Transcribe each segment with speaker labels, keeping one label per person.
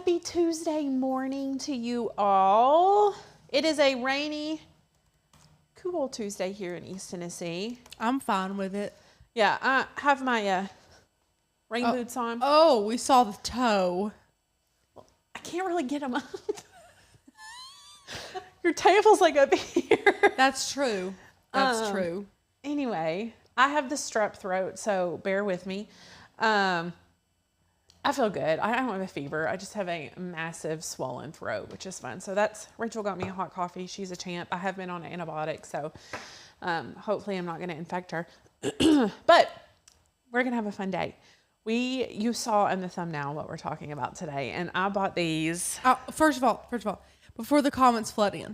Speaker 1: Happy Tuesday morning to you all. It is a rainy, cool Tuesday here in East Tennessee.
Speaker 2: I'm fine with it.
Speaker 1: Yeah, I have my rain boots on.
Speaker 2: Oh, we saw the toe.
Speaker 1: I can't really get them up. Your table's like up here.
Speaker 2: That's true. That's true.
Speaker 1: Anyway, I have the strep throat, so bear with me. I feel good. I don't have a fever. I just have a massive swollen throat, which is fun. So Rachel got me a hot coffee. She's a champ. I have been on antibiotics, so hopefully I'm not going to infect her. But we're going to have a fun day. You saw in the thumbnail what we're talking about today, and I bought these.
Speaker 2: First of all, before the comments flood in,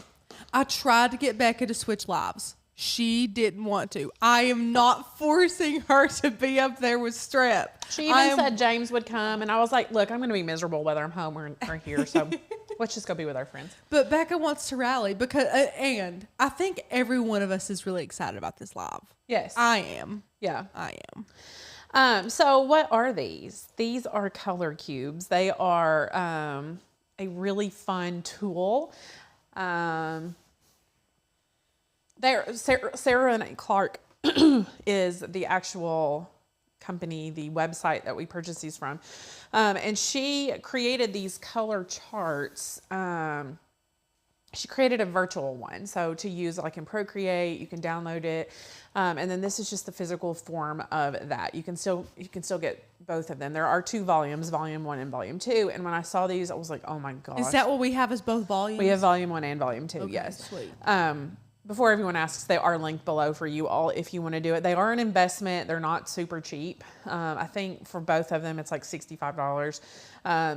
Speaker 2: I tried to get Becca to switch lives. She didn't want to. I am not forcing her to be up there with strep.
Speaker 1: She even said James would come, and I was like, look, I'm going to be miserable whether I'm home or here, so let's just go be with our friends.
Speaker 2: But Becca wants to rally because, and I think every one of us is really excited about this live.
Speaker 1: Yes.
Speaker 2: I am.
Speaker 1: Yeah.
Speaker 2: I
Speaker 1: am. So what are these? These are color cubes. They are a really fun tool. Sarah and Clark is the actual company, the website that we purchased these from. And she created these color charts. She created a virtual one. So to use like in Procreate, you can download it. And then this is just the physical form of that. You can still get both of them. There are 2 volumes, volume 1 and volume 2. And when I saw these, I was like, oh my gosh.
Speaker 2: Is that what we have as both volumes?
Speaker 1: We have volume 1 and volume 2.
Speaker 2: Okay,
Speaker 1: yes.
Speaker 2: Sweet.
Speaker 1: Before everyone asks, they are linked below for you all if you want to do it. They are an investment. They're not super cheap. I think for both of them, it's like $65.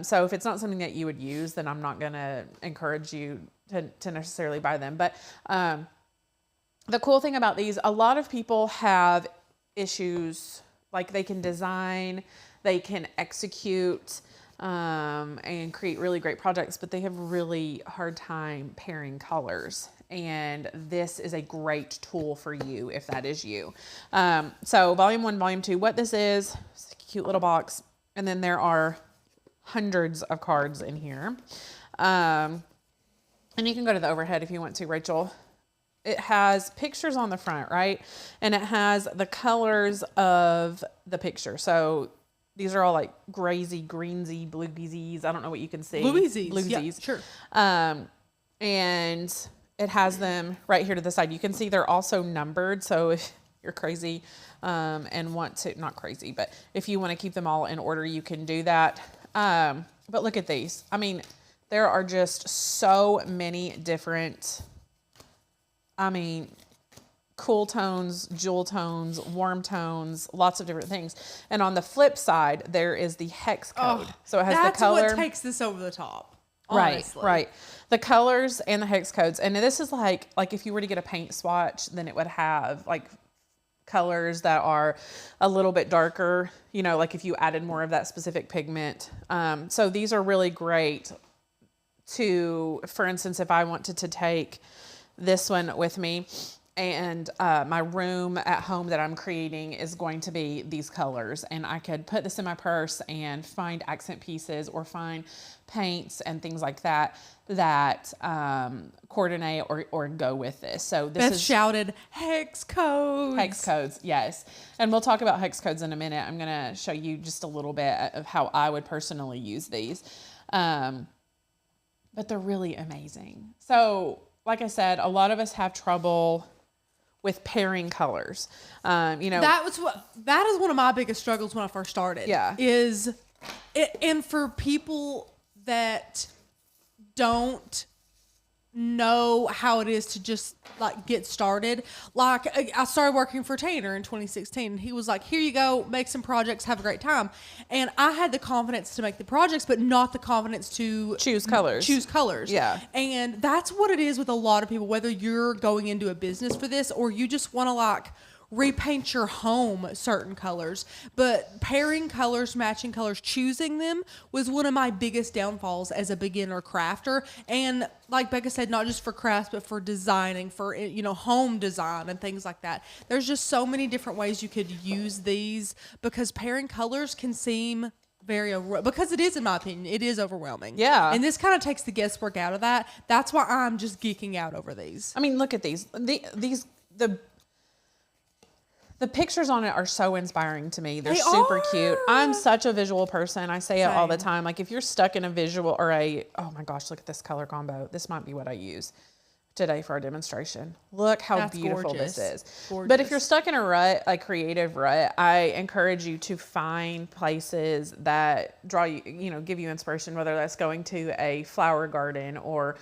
Speaker 1: So if it's not something that you would use, then I'm not going to encourage you to necessarily buy them. But the cool thing about these, a lot of people have issues, like they can design, they can execute, and create really great projects, but they have really hard time pairing colors. And this is a great tool for you if that is you. So volume 1, volume 2, what this is, it's a cute little box. And then there are hundreds of cards in here. And you can go to the overhead if you want to, Rachel. It has pictures on the front, right? And it has the colors of the picture. So these are all like graysy, greensy, bluesies. I don't know what you can see.
Speaker 2: Bluesies. Yeah, sure.
Speaker 1: And it has them right here to the side. You can see they're also numbered. So if you're crazy and want to, not crazy, but if you want to keep them all in order, you can do that. But look at these. I mean, there are just so many different, cool tones, jewel tones, warm tones, lots of different things. And on the flip side, there is the hex code. So it has the color.
Speaker 2: That's what takes this over the top. Honestly.
Speaker 1: Right. The colors and the hex codes. And this is like if you were to get a paint swatch, then it would have like colors that are a little bit darker, like if you added more of that specific pigment. So these are really great for instance, if I wanted to take this one with me, and my room at home that I'm creating is going to be these colors, and I could put this in my purse and find accent pieces or find paints and things like that coordinate or go with this. So this is
Speaker 2: shouted hex codes.
Speaker 1: Hex codes, yes. And we'll talk about hex codes in a minute. I'm going to show you just a little bit of how I would personally use these. But they're really amazing. So like I said, a lot of us have trouble with pairing colors. That
Speaker 2: is one of my biggest struggles when I first started.
Speaker 1: Yeah.
Speaker 2: And for people that don't know how it is to just like get started. Like I started working for Tanner in 2016 and he was like, here you go, make some projects, have a great time. And I had the confidence to make the projects, but not the confidence to
Speaker 1: choose colors.
Speaker 2: Yeah. And that's what it is with a lot of people, whether you're going into a business for this or you just want to like repaint your home certain colors, but pairing colors, matching colors, choosing them was one of my biggest downfalls as a beginner crafter. And like Becca said, not just for crafts, but for designing, for, home design and things like that. There's just so many different ways you could use these because pairing colors can seem because it is, in my opinion, it is overwhelming.
Speaker 1: Yeah.
Speaker 2: And this kind of takes the guesswork out of that. That's why I'm just geeking out over these.
Speaker 1: I mean, look at these. The pictures on it are so inspiring to me. They're super cute. I'm such a visual person. I say it all the time. Like if you're stuck in a visual or oh my gosh, look at this color combo. This might be what I use today for our demonstration. Look how beautiful this is.
Speaker 2: Gorgeous.
Speaker 1: But if you're stuck in a rut, a creative rut, I encourage you to find places that draw you, give you inspiration, whether that's going to a flower garden or,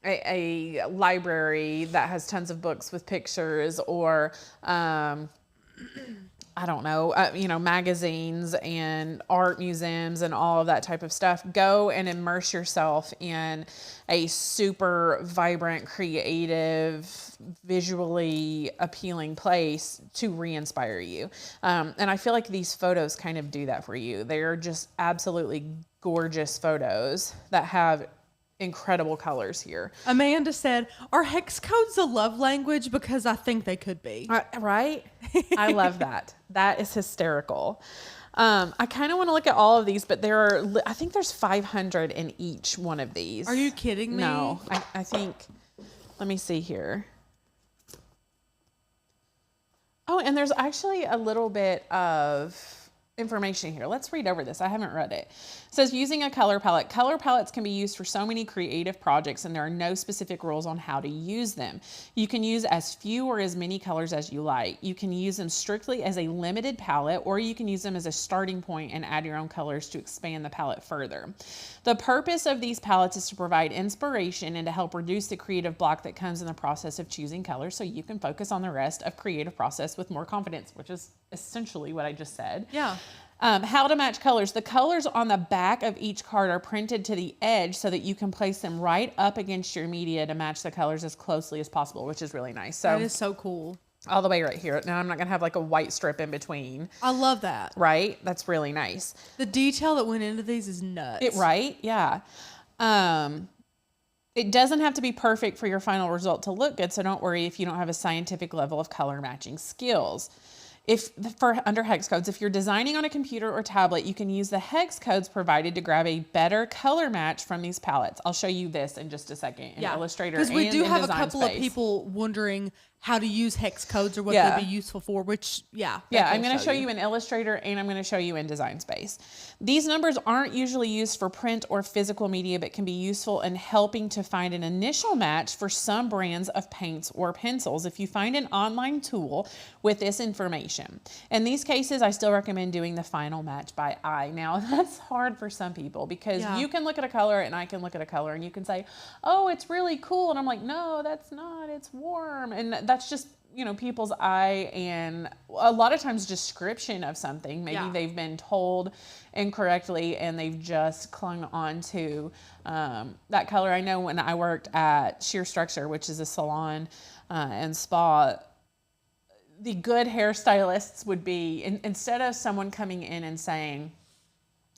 Speaker 1: a library that has tons of books with pictures or, I don't know, magazines and art museums and all of that type of stuff. Go and immerse yourself in a super vibrant, creative, visually appealing place to re-inspire you. And I feel like these photos kind of do that for you. They're just absolutely gorgeous photos that have incredible colors here.
Speaker 2: Amanda said, are hex codes a love language? Because I think they could be.
Speaker 1: Right? I love that. That is hysterical. I kind of want to look at all of these, but I think there's 500 in each one of these.
Speaker 2: Are you kidding me?
Speaker 1: No, I think, let me see here. Oh, and there's actually a little bit of information here. Let's read over this. I haven't read it. It says using a color palette. Color palettes can be used for so many creative projects and there are no specific rules on how to use them. You can use as few or as many colors as you like. You can use them strictly as a limited palette or you can use them as a starting point and add your own colors to expand the palette further. The purpose of these palettes is to provide inspiration and to help reduce the creative block that comes in the process of choosing colors so you can focus on the rest of creative process with more confidence, which is essentially what I just said.
Speaker 2: Yeah.
Speaker 1: How to match colors. The colors on the back of each card are printed to the edge so that you can place them right up against your media to match the colors as closely as possible, which is really nice. So
Speaker 2: that is so cool.
Speaker 1: All the way right here. Now I'm not going to have like a white strip in between.
Speaker 2: I love that.
Speaker 1: Right? That's really nice.
Speaker 2: The detail that went into these is nuts.
Speaker 1: Right? Yeah. It doesn't have to be perfect for your final result to look good, so don't worry if you don't have a scientific level of color matching skills. Under hex codes, if you're designing on a computer or tablet, you can use the hex codes provided to grab a better color match from these palettes. I'll show you this in just a second in Illustrator and in
Speaker 2: Because we do have a
Speaker 1: Design
Speaker 2: couple
Speaker 1: Space.
Speaker 2: of people wondering how to use hex codes or what they'd be useful for, which,
Speaker 1: I'm going to show you in Illustrator and I'm going to show you in Design Space. These numbers aren't usually used for print or physical media, but can be useful in helping to find an initial match for some brands of paints or pencils if you find an online tool with this information. In these cases, I still recommend doing the final match by eye. Now, that's hard for some people because you can look at a color and I can look at a color and you can say, oh, it's really cool. And I'm like, no, that's not, it's warm. And that's just, people's eye and a lot of times description of something. Maybe they've been told incorrectly and they've just clung on to that color. I know when I worked at Sheer Structure, which is a salon and spa, the good hairstylists would be, instead of someone coming in and saying,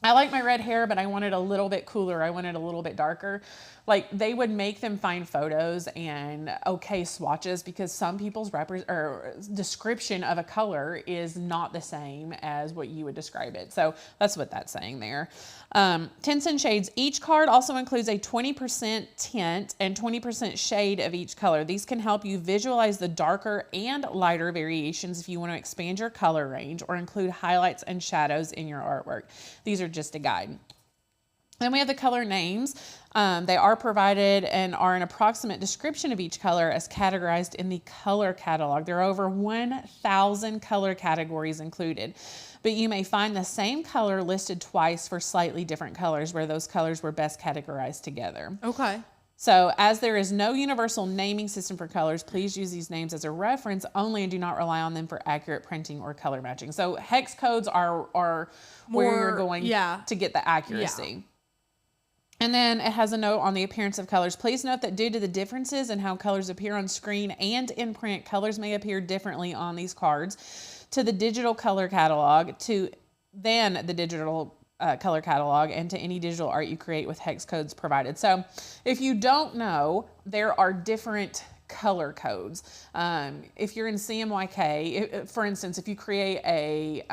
Speaker 1: I like my red hair, but I want it a little bit cooler. I want it a little bit darker. Like they would make them find photos and swatches because some people's description of a color is not the same as what you would describe it. So that's what that's saying there. Tints and shades. Each card also includes a 20% tint and 20% shade of each color. These can help you visualize the darker and lighter variations if you want to expand your color range or include highlights and shadows in your artwork. These are just a guide. Then we have the color names. They are provided and are an approximate description of each color as categorized in the color catalog. There are over 1,000 color categories included, but you may find the same color listed twice for slightly different colors where those colors were best categorized together.
Speaker 2: Okay.
Speaker 1: So as there is no universal naming system for colors, please use these names as a reference only and do not rely on them for accurate printing or color matching. So hex codes are where you're going to get the accuracy. Yeah. And then it has a note on the appearance of colors. Please note that due to the differences in how colors appear on screen and in print, colors may appear differently on these cards to the digital color catalog than the digital color catalog and to any digital art you create with hex codes provided. So if you don't know, there are different color codes. If you're in CMYK, for instance, if you create a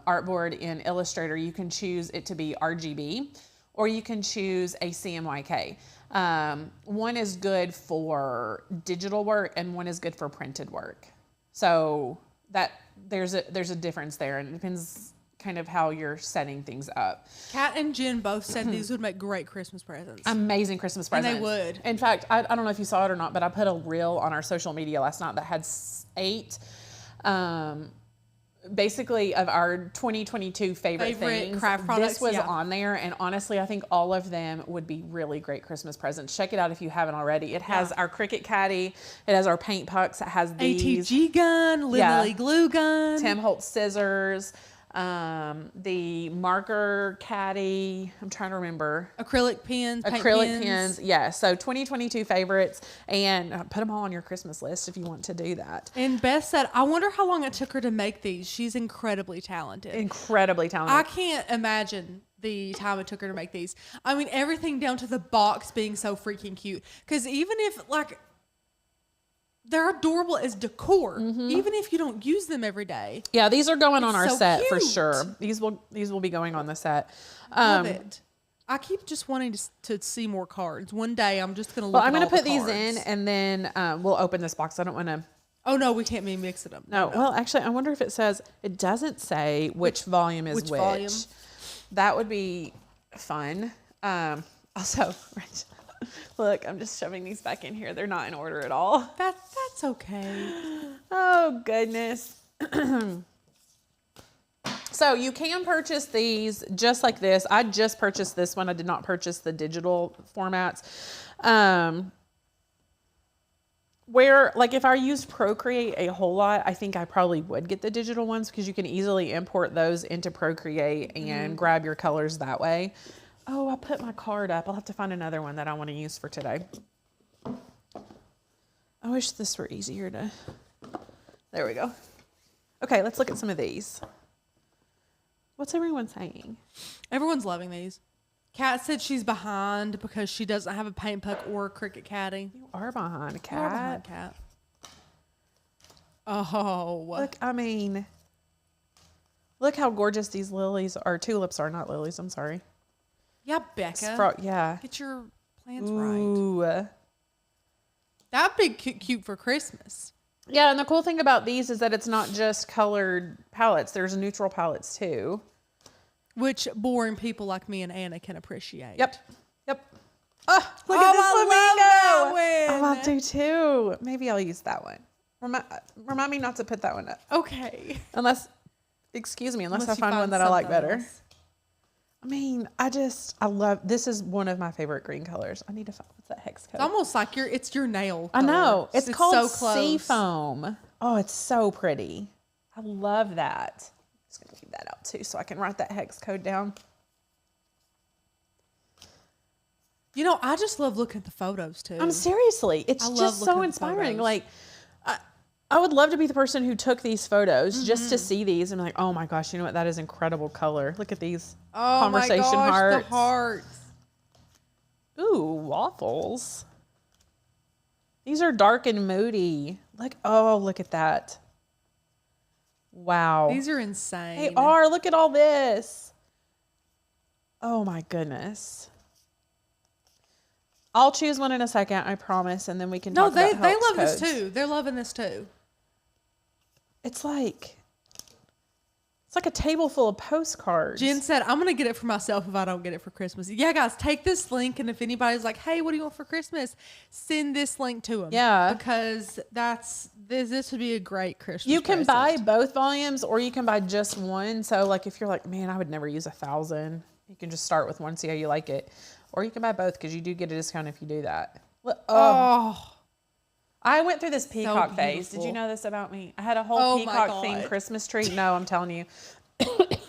Speaker 1: artboard in Illustrator, you can choose it to be RGB or you can choose a CMYK. One is good for digital work and one is good for printed work. So that there's a difference there, and it depends kind of how you're setting things up.
Speaker 2: Kat and Jen both said these would make great Christmas presents.
Speaker 1: Amazing Christmas presents.
Speaker 2: And they would.
Speaker 1: In fact, I don't know if you saw it or not, but I put a reel on our social media last night that had 8 basically of our 2022 favorite things.
Speaker 2: Craft products.
Speaker 1: This was on there, and honestly, I think all of them would be really great Christmas presents. Check it out if you haven't already. It has our Cricut caddy. It has our paint pucks. It has these
Speaker 2: ATG gun, Literally glue gun,
Speaker 1: Tim Holtz scissors, the marker caddy. I'm trying to remember.
Speaker 2: Acrylic pens, paint
Speaker 1: pens. Yeah. So 2022 favorites, and put them all on your Christmas list if you want to do that.
Speaker 2: And Beth said, I wonder how long it took her to make these. She's incredibly talented.
Speaker 1: Incredibly talented.
Speaker 2: I can't imagine the time it took her to make these. I mean, everything down to the box being so freaking cute. Because even if, like, they're adorable as decor, even if you don't use them every day.
Speaker 1: Yeah, these are going on our
Speaker 2: so
Speaker 1: set for
Speaker 2: cute.
Speaker 1: sure. These will be going on the set.
Speaker 2: Love it. I keep just wanting to see more cards. One day I'm just going to look
Speaker 1: Well,
Speaker 2: at
Speaker 1: I'm going to
Speaker 2: all
Speaker 1: put
Speaker 2: the
Speaker 1: these
Speaker 2: cards.
Speaker 1: in, and then we'll open this box. I don't want to.
Speaker 2: Oh, no, we can't be mixing them.
Speaker 1: No, well, actually, I wonder if it says, it doesn't say which volume is which.
Speaker 2: Volume?
Speaker 1: That would be fun. Also, look, I'm just shoving these back in here. They're not in order at all.
Speaker 2: That's okay.
Speaker 1: Oh, goodness. So you can purchase these just like this. I just purchased this one. I did not purchase the digital formats. Where, like, if I used Procreate a whole lot, I think I probably would get the digital ones because you can easily import those into Procreate and grab your colors that way. Oh, I put my card up. I'll have to find another one that I want to use for today. I wish this were easier to... There we go. Okay, let's look at some of these. What's everyone saying?
Speaker 2: Everyone's loving these. Kat said she's behind because she doesn't have a paint puck or a Cricut caddy.
Speaker 1: You are behind,
Speaker 2: You are behind,
Speaker 1: Kat.
Speaker 2: Kat. Oh.
Speaker 1: Look, I mean... Look how gorgeous these lilies are. Tulips are, not lilies. I'm sorry.
Speaker 2: Yeah, Becca.
Speaker 1: Yeah.
Speaker 2: Get your plants right.
Speaker 1: Ooh.
Speaker 2: That'd be cute for Christmas.
Speaker 1: Yeah, and the cool thing about these is that it's not just colored palettes. There's neutral palettes too.
Speaker 2: Which boring people like me and Anna can appreciate.
Speaker 1: Yep. Oh, look at this flamingo.
Speaker 2: I
Speaker 1: I do too. Maybe I'll use that one. Remind me not to put that one up.
Speaker 2: Okay.
Speaker 1: Unless I find one that I like better.
Speaker 2: else.
Speaker 1: I mean, I love, this is one of my favorite green colors. I need to find, what's that hex code?
Speaker 2: It's almost like it's your nail
Speaker 1: I know.
Speaker 2: color.
Speaker 1: It's called
Speaker 2: so close.
Speaker 1: sea foam. Oh, it's so pretty. I love that. I'm just going to leave that out too so I can write that hex code down.
Speaker 2: You know, I just love looking at the photos too.
Speaker 1: Seriously, it's just so inspiring. Like, I would love to be the person who took these photos just to see these and be like, oh my gosh, you know what? That is incredible color. Look at these conversation hearts.
Speaker 2: The hearts.
Speaker 1: Ooh, waffles. These are dark and moody. Like, oh, look at that. Wow.
Speaker 2: These are insane.
Speaker 1: They are. Look at all this. Oh my goodness. I'll choose one in a second, I promise, and then we can talk about
Speaker 2: they
Speaker 1: hex
Speaker 2: love
Speaker 1: codes.
Speaker 2: this too. They're loving this too.
Speaker 1: It's like a table full of postcards.
Speaker 2: Jen said, I'm going to get it for myself if I don't get it for Christmas. Yeah, guys, take this link, and if anybody's like, hey, what do you want for Christmas? Send this link to them.
Speaker 1: Yeah.
Speaker 2: Because this would be a great Christmas
Speaker 1: You can
Speaker 2: present.
Speaker 1: buy both volumes, or you can buy just one. So, like, if you're like, man, I would never use 1,000, you can just start with one, see how you like it. Or you can buy both because you do get a discount if you do that.
Speaker 2: Oh.
Speaker 1: I went through this peacock phase. Did
Speaker 2: beautiful.
Speaker 1: you know this about me? I had a whole peacock themed Christmas tree. No, I'm telling you.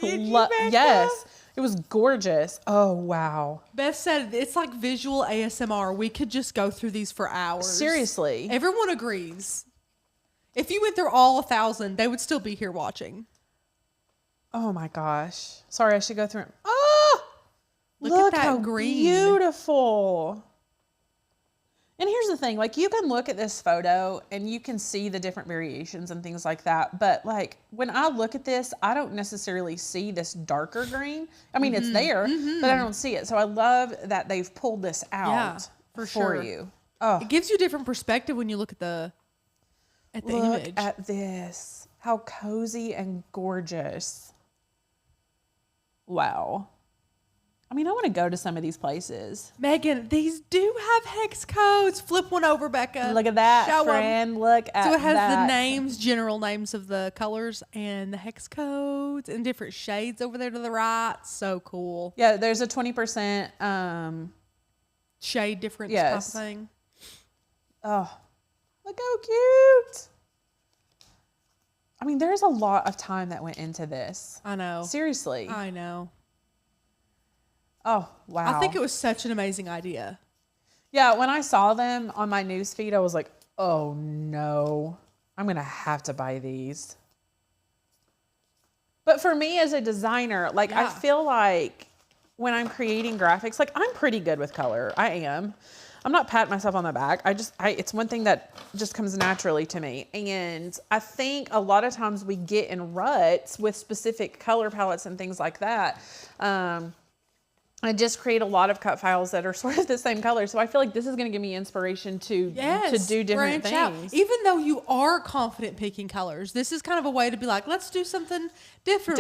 Speaker 1: Yes. It was gorgeous. Oh, wow.
Speaker 2: Beth said it's like visual ASMR. We could just go through these for hours.
Speaker 1: Seriously.
Speaker 2: Everyone agrees. If you went through all 1,000, they would still be here watching.
Speaker 1: Oh, my gosh. Sorry, I should go through. Oh!
Speaker 2: Look at that
Speaker 1: how
Speaker 2: green.
Speaker 1: Beautiful. And here's the thing, like you can look at this photo and you can see the different variations and things like that. But like when I look at this, I don't necessarily see this darker green. I mean, it's there, but I don't see it. So I love that they've pulled this out for
Speaker 2: sure.
Speaker 1: you. Oh,
Speaker 2: It gives you a different perspective when you look at the
Speaker 1: look
Speaker 2: image.
Speaker 1: at this. How cozy and gorgeous. Wow. I mean, I want to go to some of these places.
Speaker 2: Megan, these do have hex codes. Flip one over, Becca.
Speaker 1: Look at that,
Speaker 2: Show 'em.
Speaker 1: friend. Look at that.
Speaker 2: So it has the names, general names of the colors and the hex codes and different shades over there to the right. So cool.
Speaker 1: Yeah, there's a 20%
Speaker 2: Shade difference
Speaker 1: Yes.
Speaker 2: type of thing.
Speaker 1: oh, look how cute. I mean, there's a lot of time that went into this.
Speaker 2: I know.
Speaker 1: Seriously.
Speaker 2: I know.
Speaker 1: Oh, wow.
Speaker 2: I think it was such an amazing idea.
Speaker 1: Yeah, when I saw them on my news feed, I was like, oh no, I'm going to have to buy these. But for me as a designer, like I feel like when I'm creating graphics, like I'm pretty good with color. I am. I'm not patting myself on the back. It's one thing that just comes naturally to me. And I think a lot of times we get in ruts with specific color palettes and things like that. I just create a lot of cut files that are sort of the same color. So I feel like this is going to give me inspiration to do different things.
Speaker 2: Out. Even though you are confident picking colors, this is kind of a way to be like, let's do something different.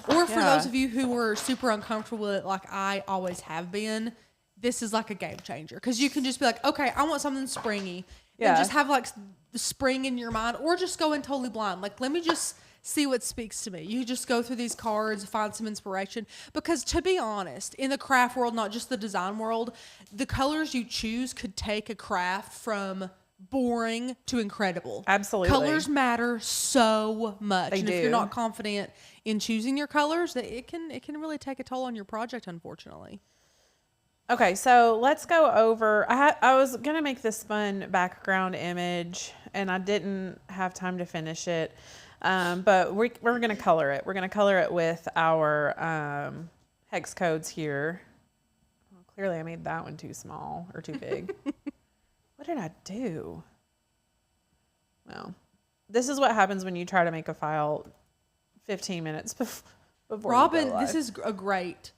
Speaker 2: Or for those of you who were super uncomfortable with it, like I always have been, this is like a game changer. Because you can just be like, okay, I want something springy. And just have like the spring in your mind, or just go in totally blind. Like, let me just see what speaks to me. You just go through these cards, find some inspiration. Because to be honest, in the craft world, not just the design world, the colors you choose could take a craft from boring to incredible.
Speaker 1: Absolutely.
Speaker 2: Colors matter so much.
Speaker 1: They
Speaker 2: and
Speaker 1: do.
Speaker 2: if you're not confident in choosing your colors, it can really take a toll on your project, unfortunately.
Speaker 1: Okay, so let's go over, I was going to make this fun background image and I didn't have time to finish it. But we're going to color it. We're going to color it with our hex codes here. Well, clearly I made that one too small or too big. What did I do? Well, this is what happens when you try to make a file 15 minutes before
Speaker 2: Robin,
Speaker 1: you go live.
Speaker 2: this is a great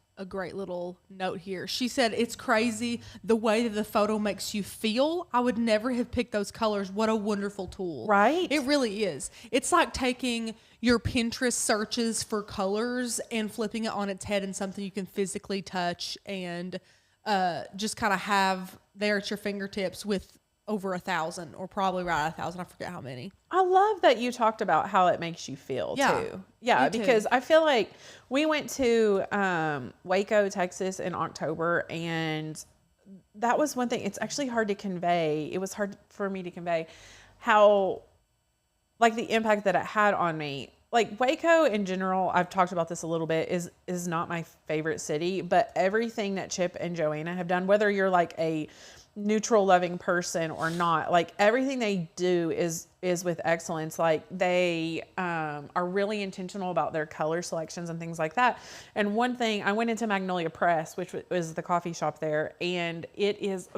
Speaker 2: little note here. She said, it's crazy the way that the photo makes you feel. I would never have picked those colors. What a wonderful tool.
Speaker 1: Right?
Speaker 2: It really is. It's like taking your Pinterest searches for colors and flipping it on its head in something you can physically touch and just kind of have there at your fingertips with over 1,000 or probably right at 1,000. I forget how many.
Speaker 1: I love that you talked about how it makes you feel too. Yeah, because I feel like we went to Waco, Texas in October, and that was one thing. It's actually hard to convey. It was hard for me to convey how, like, the impact that it had on me. Like, Waco in general, I've talked about this a little bit, is not my favorite city, but everything that Chip and Joanna have done, whether you're like a neutral loving person or not, like everything they do is with excellence. Like they are really intentional about their color selections and things like that. And one thing, I went into Magnolia Press, which was the coffee shop there, and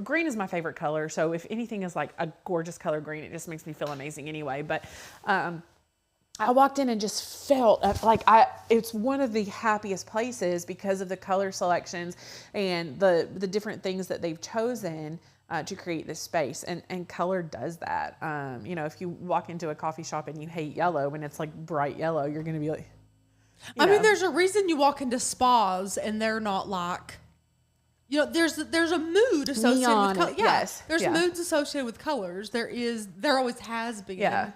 Speaker 1: green is my favorite color. So if anything is like a gorgeous color green, it just makes me feel amazing anyway. But I walked in and just felt like it's one of the happiest places because of the color selections and the different things that they've chosen to create this space. And color does that. If you walk into a coffee shop and you hate yellow and it's like bright yellow, you're going to be like,
Speaker 2: I mean, there's a reason you walk into spas and they're not like, there's a mood associated
Speaker 1: Neon,
Speaker 2: with color.
Speaker 1: yes.
Speaker 2: There's
Speaker 1: Yeah.
Speaker 2: moods associated with colors. There always has been. Yeah.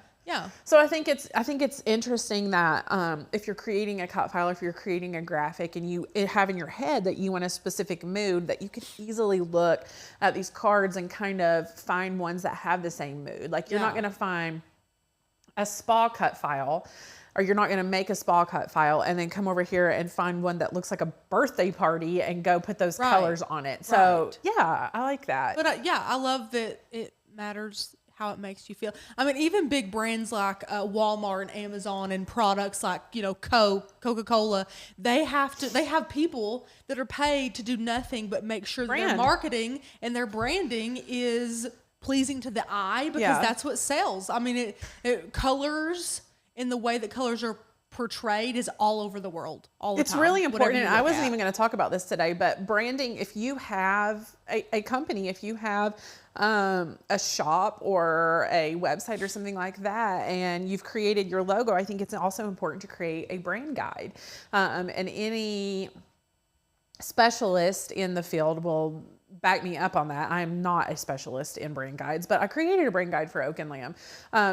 Speaker 1: So I think it's interesting that if you're creating a cut file, if you're creating a graphic, and you have in your head that you want a specific mood, that you can easily look at these cards and kind of find ones that have the same mood. Like you're not going to find a spa cut file, or you're not going to make a spa cut file and then come over here and find one that looks like a birthday party and go put those colors on it. So yeah, I like that.
Speaker 2: But I love that it matters how it makes you feel. I mean, even big brands like Walmart and Amazon and products like, you know, Coca-Cola, they have people that are paid to do nothing but make sure that their marketing and their branding is pleasing to the eye, because that's what sells. I mean, it colors in the way that colors are portrayed is all over the world all the time.
Speaker 1: It's really important. And I wasn't even going to talk about this today, but branding, if you have a company, if you have a shop or a website or something like that, and you've created your logo, I think it's also important to create a brand guide. And any specialist in the field will back me up on that. I'm not a specialist in brand guides, but I created a brand guide for Oak and Lamb,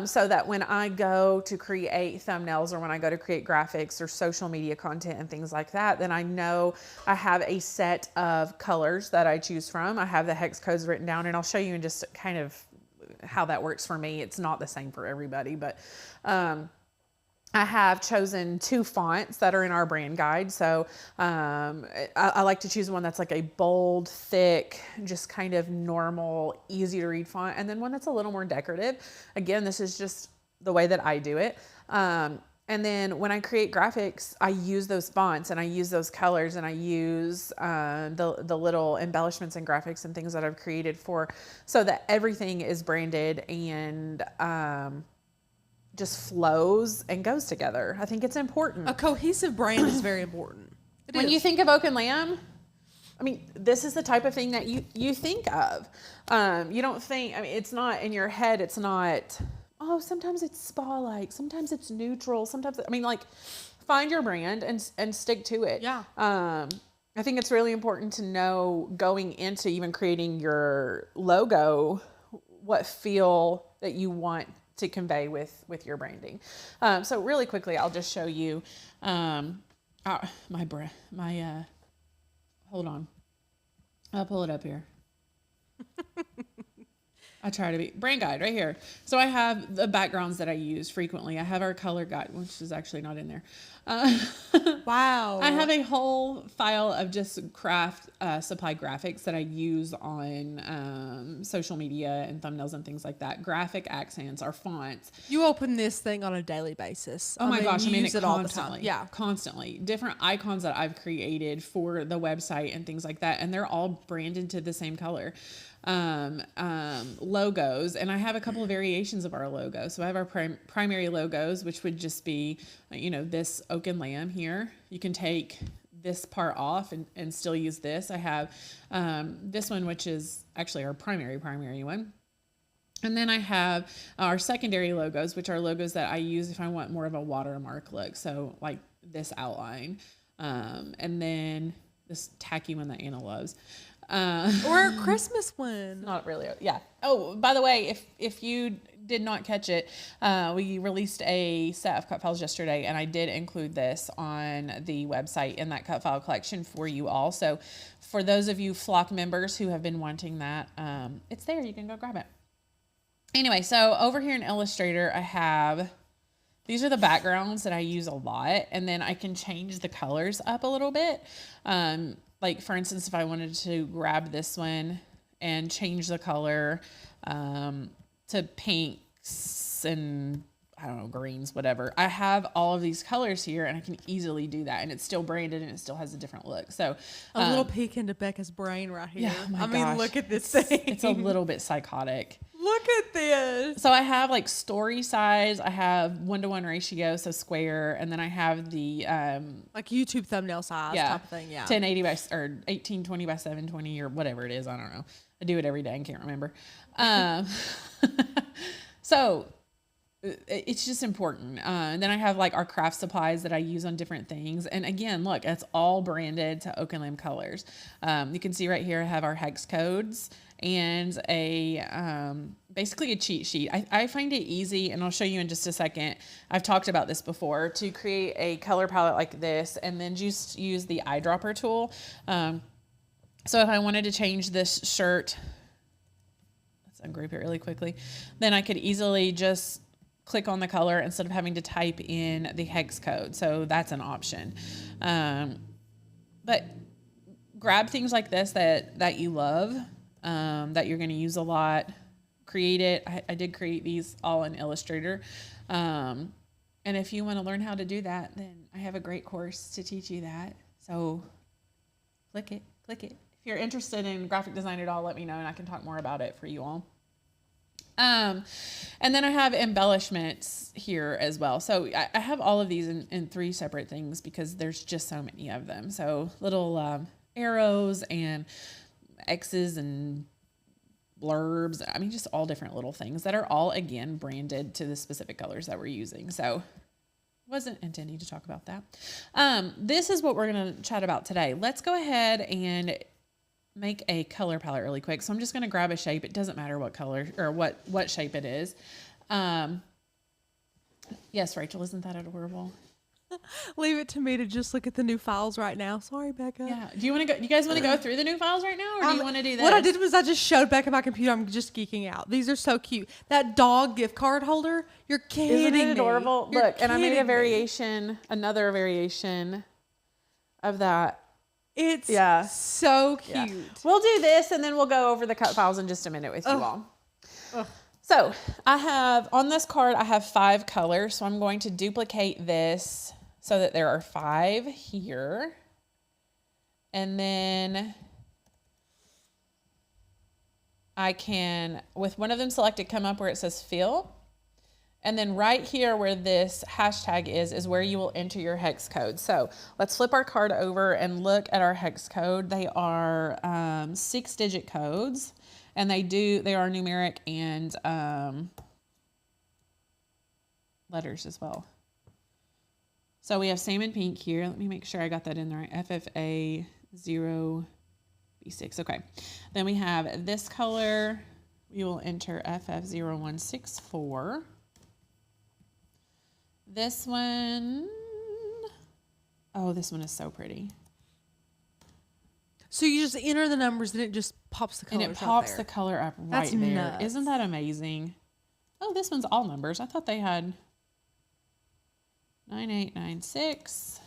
Speaker 1: so that when I go to create thumbnails or when I go to create graphics or social media content and things like that, then I know I have a set of colors that I choose from. I have the hex codes written down, and I'll show you in just kind of how that works for me. It's not the same for everybody, but I have chosen 2 fonts that are in our brand guide. So I like to choose one that's like a bold, thick, just kind of normal, easy to read font. And then one that's a little more decorative. Again, this is just the way that I do it. And then when I create graphics, I use those fonts and I use those colors and I use the little embellishments and graphics and things that I've created so that everything is branded and just flows and goes together. I think it's important.
Speaker 2: A cohesive brand is very important.
Speaker 1: When you think of Oak and Lamb, I mean, this is the type of thing that you think of. You don't think, I mean, it's not in your head. It's not, oh, sometimes it's spa-like, sometimes it's neutral, sometimes, I mean, like, find your brand and stick to it.
Speaker 2: Yeah.
Speaker 1: I think it's really important to know going into even creating your logo, what feel that you want to convey with your branding. So really quickly, I'll just show you hold on. I'll pull it up here. I try to be brand guide right here. So I have the backgrounds that I use frequently. I have our color guide, which is actually not in there.
Speaker 2: Wow.
Speaker 1: I have a whole file of just craft supply graphics that I use on social media and thumbnails and things like that. Graphic accents, our fonts.
Speaker 2: You open this thing on a daily basis.
Speaker 1: Oh my gosh, I mean it
Speaker 2: all the
Speaker 1: constantly.
Speaker 2: time. Yeah,
Speaker 1: constantly. Different icons that I've created for the website and things like that, and they're all branded to the same color. Logos, and I have a couple of variations of our logo. So I have our primary logos, which would just be, this Oak and Lamb here. You can take this part off and still use this. I have this one, which is actually our primary one. And then I have our secondary logos, which are logos that I use if I want more of a watermark look. So like this outline, and then this tacky one that Anna loves.
Speaker 2: Or a Christmas one.
Speaker 1: Not really. Yeah. Oh, by the way, if you did not catch it, we released a set of cut files yesterday, and I did include this on the website in that cut file collection for you all. So for those of you Flock members who have been wanting that, it's there. You can go grab it. Anyway, so over here in Illustrator, I have, these are the backgrounds that I use a lot, and then I can change the colors up a little bit. Like for instance, if I wanted to grab this one and change the color to pinks and I don't know, greens, whatever. I have all of these colors here and I can easily do that. And it's still branded and it still has a different look. So
Speaker 2: a little peek into Becca's brain right here.
Speaker 1: Yeah,
Speaker 2: I mean, look at this thing.
Speaker 1: It's a little bit psychotic.
Speaker 2: Look at this.
Speaker 1: So I have like story size. I have 1-to-1 ratio, so square, and then I have the
Speaker 2: like YouTube thumbnail size type of thing. Yeah,
Speaker 1: 1080 by or 1820 by 720 or whatever it is. I don't know. I do it every day and can't remember. So it's just important. And then I have like our craft supplies that I use on different things. And again, look, it's all branded to Oak and Lamb colors. You can see right here, I have our hex codes and a basically a cheat sheet. I find it easy, and I'll show you in just a second. I've talked about this before, to create a color palette like this and then just use the eyedropper tool. So if I wanted to change this shirt, let's ungroup it really quickly, then I could easily just click on the color instead of having to type in the hex code. So that's an option. But grab things like this that you love, that you're going to use a lot. create it. I did create these all in Illustrator. And if you want to learn how to do that, then I have a great course to teach you that. So click it. If you're interested in graphic design at all, let me know and I can talk more about it for you all. And then I have embellishments here as well. So I have all of these in 3 separate things because there's just so many of them. So little arrows and X's and blurbs. I mean, just all different little things that are all, again, branded to the specific colors that we're using. So wasn't intending to talk about that. This is what we're going to chat about today. Let's go ahead and make a color palette really quick. So I'm just going to grab a shape. It doesn't matter what color or what shape it is. Yes, Rachel, isn't that adorable?
Speaker 2: Leave it to me to just look at the new files right now. Sorry, Becca.
Speaker 1: Yeah. Do you guys want to go through the new files right now, or do you want to do this?
Speaker 2: What I did was I just showed Becca my computer. I'm just geeking out. These are so cute. That dog gift card holder. You're kidding me.
Speaker 1: Isn't it adorable?
Speaker 2: You're
Speaker 1: Look, and I made a
Speaker 2: kidding me.
Speaker 1: another variation of that.
Speaker 2: It's so cute.
Speaker 1: Yeah. We'll do this, and then we'll go over the cut files in just a minute with you all. So I have, on this card, I have 5 colors. So I'm going to duplicate this so that there are 5 here. And then I can, with one of them selected, come up where it says fill. And then right here where this hashtag is where you will enter your hex code. So let's flip our card over and look at our hex code. They are 6-digit codes, and they are numeric and letters as well. So we have salmon pink here. Let me make sure I got that in the right. FFA 0B6. Okay. Then we have this color. We will enter FF0164. This one, this one is so pretty.
Speaker 2: So you just enter the numbers and it just pops the colors
Speaker 1: and it pops the color up right
Speaker 2: That's
Speaker 1: there.
Speaker 2: nuts.
Speaker 1: Isn't that amazing? Oh, this one's all numbers. I thought they had 9896.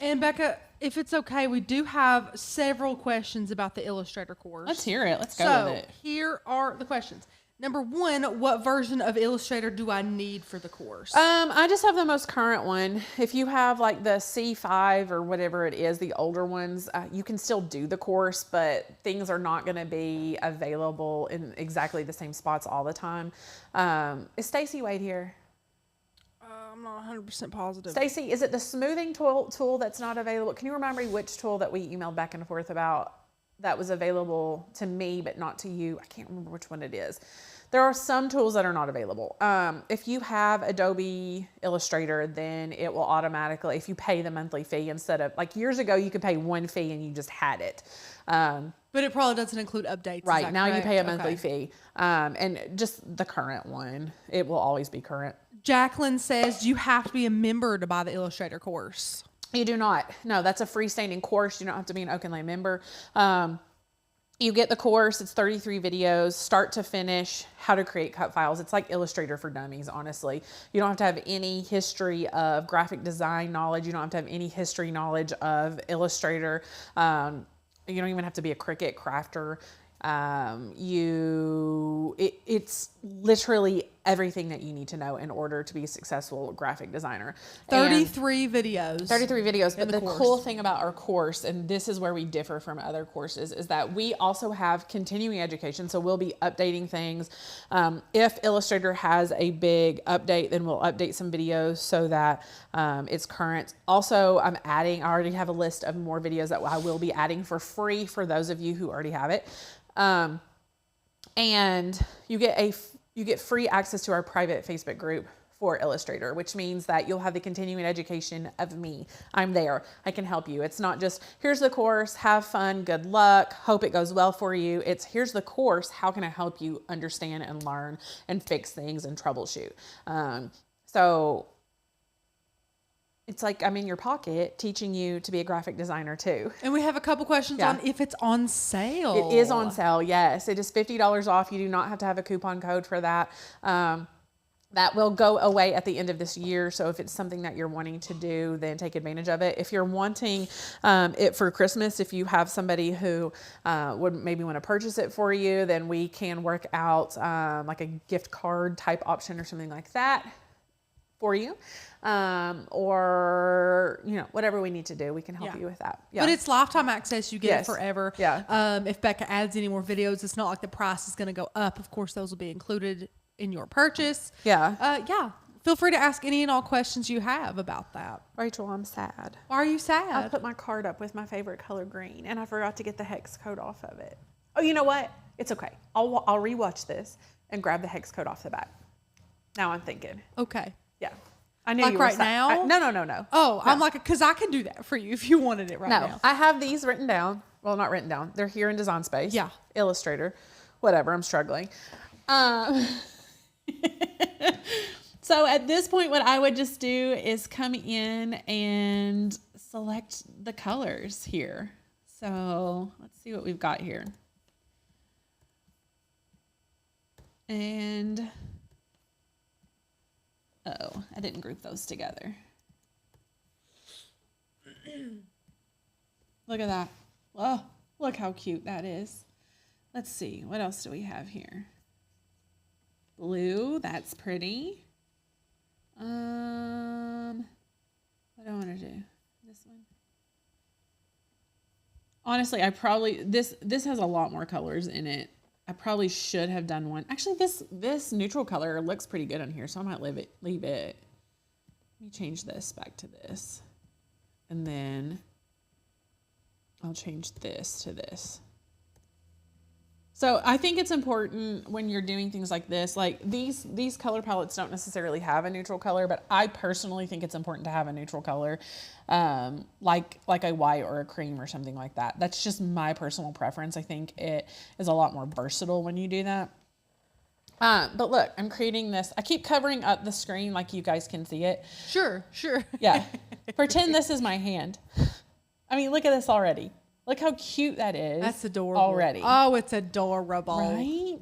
Speaker 2: And Becca, if it's okay, we do have several questions about the Illustrator course.
Speaker 1: Let's hear it. Let's go with it.
Speaker 2: Here are the questions. Number 1, what version of Illustrator do I need for the course?
Speaker 1: I just have the most current one. If you have like the C5 or whatever it is, the older ones, you can still do the course, but things are not going to be available in exactly the same spots all the time. Is Stacy Wade here?
Speaker 2: I'm not 100% positive.
Speaker 1: Stacy, is it the smoothing tool that's not available? Can you remind me which tool that we emailed back and forth about that was available to me but not to you? I can't remember which one it is. There are some tools that are not available. If you have Adobe Illustrator, then it will automatically, if you pay the monthly fee instead of, like years ago, you could pay one fee and you just had it.
Speaker 2: But it probably doesn't include updates.
Speaker 1: Right, now correct? You pay a monthly fee. And just the current one, it will always be current.
Speaker 2: Jacqueline says, do you have to be a member to buy the Illustrator course?
Speaker 1: You do not. No, that's a freestanding course. You don't have to be an OpenLay member. You get the course. It's 33 videos, start to finish, how to create cut files. It's like Illustrator for Dummies, honestly. You don't have to have any history of graphic design knowledge. You don't have to have any history knowledge of Illustrator. You don't even have to be a Cricut crafter. It's literally everything that you need to know in order to be a successful graphic designer.
Speaker 2: 33 videos. 33 videos.
Speaker 1: But the cool thing about our course, and this is where we differ from other courses, is that we also have continuing education. So we'll be updating things. If Illustrator has a big update, then we'll update some videos so that it's current. Also, I already have a list of more videos that I will be adding for free for those of you who already have it. And you get free access to our private Facebook group for Illustrator, which means that you'll have the continuing education of me. I'm there. I can help you. It's not just, here's the course, have fun, good luck, hope it goes well for you. It's, here's the course, how can I help you understand and learn and fix things and troubleshoot? So it's like I'm in your pocket teaching you to be a graphic designer too.
Speaker 2: And we have a couple questions on if it's on sale.
Speaker 1: It is on sale, yes. It is $50 off. You do not have to have a coupon code for that. That will go away at the end of this year. So if it's something that you're wanting to do, then take advantage of it. If you're wanting it for Christmas, if you have somebody who would maybe want to purchase it for you, then we can work out like a gift card type option or something like that for you. Or, you know, whatever we need to do, we can help you with that. Yeah.
Speaker 2: But it's lifetime access. You get it forever.
Speaker 1: Yeah.
Speaker 2: If Becca adds any more videos, it's not like the price is going to go up. Of course, those will be included in your purchase.
Speaker 1: Yeah.
Speaker 2: Feel free to ask any and all questions you have about that.
Speaker 1: Rachel, I'm sad.
Speaker 2: Why are you sad?
Speaker 1: I put my card up with my favorite color green and I forgot to get the hex code off of it. Oh, you know what? It's okay. I'll rewatch this and grab the hex code off the back. Now I'm thinking.
Speaker 2: Okay.
Speaker 1: Yeah. I knew
Speaker 2: like
Speaker 1: you were
Speaker 2: right now?
Speaker 1: No.
Speaker 2: Oh, no. I'm like, because I can do that for you if you wanted it now.
Speaker 1: No, I have these written down. Well, not written down. They're here in Design Space.
Speaker 2: Yeah.
Speaker 1: Illustrator. Whatever. I'm struggling. So at this point, what I would just do is come in and select the colors here. So let's see what we've got here. And, oh, I didn't group those together. Look at that. Oh, look how cute that is. Let's see. What else do we have here? Blue. That's pretty. What do I want to do? This one. Honestly, I probably, this has a lot more colors in it. I probably should have done one. Actually, this neutral color looks pretty good on here, so I might leave it. Let me change this back to this. And then I'll change this to this. So I think it's important when you're doing things like this, like these color palettes don't necessarily have a neutral color, but I personally think it's important to have a neutral color, like a white or a cream or something like that. That's just my personal preference. I think it is a lot more versatile when you do that. But look, I'm creating this. I keep covering up the screen like you guys can see it.
Speaker 2: Sure.
Speaker 1: Yeah. Pretend this is my hand. I mean, look at this already. Look how cute that is.
Speaker 2: That's adorable.
Speaker 1: Already.
Speaker 2: Oh, it's adorable.
Speaker 1: Right?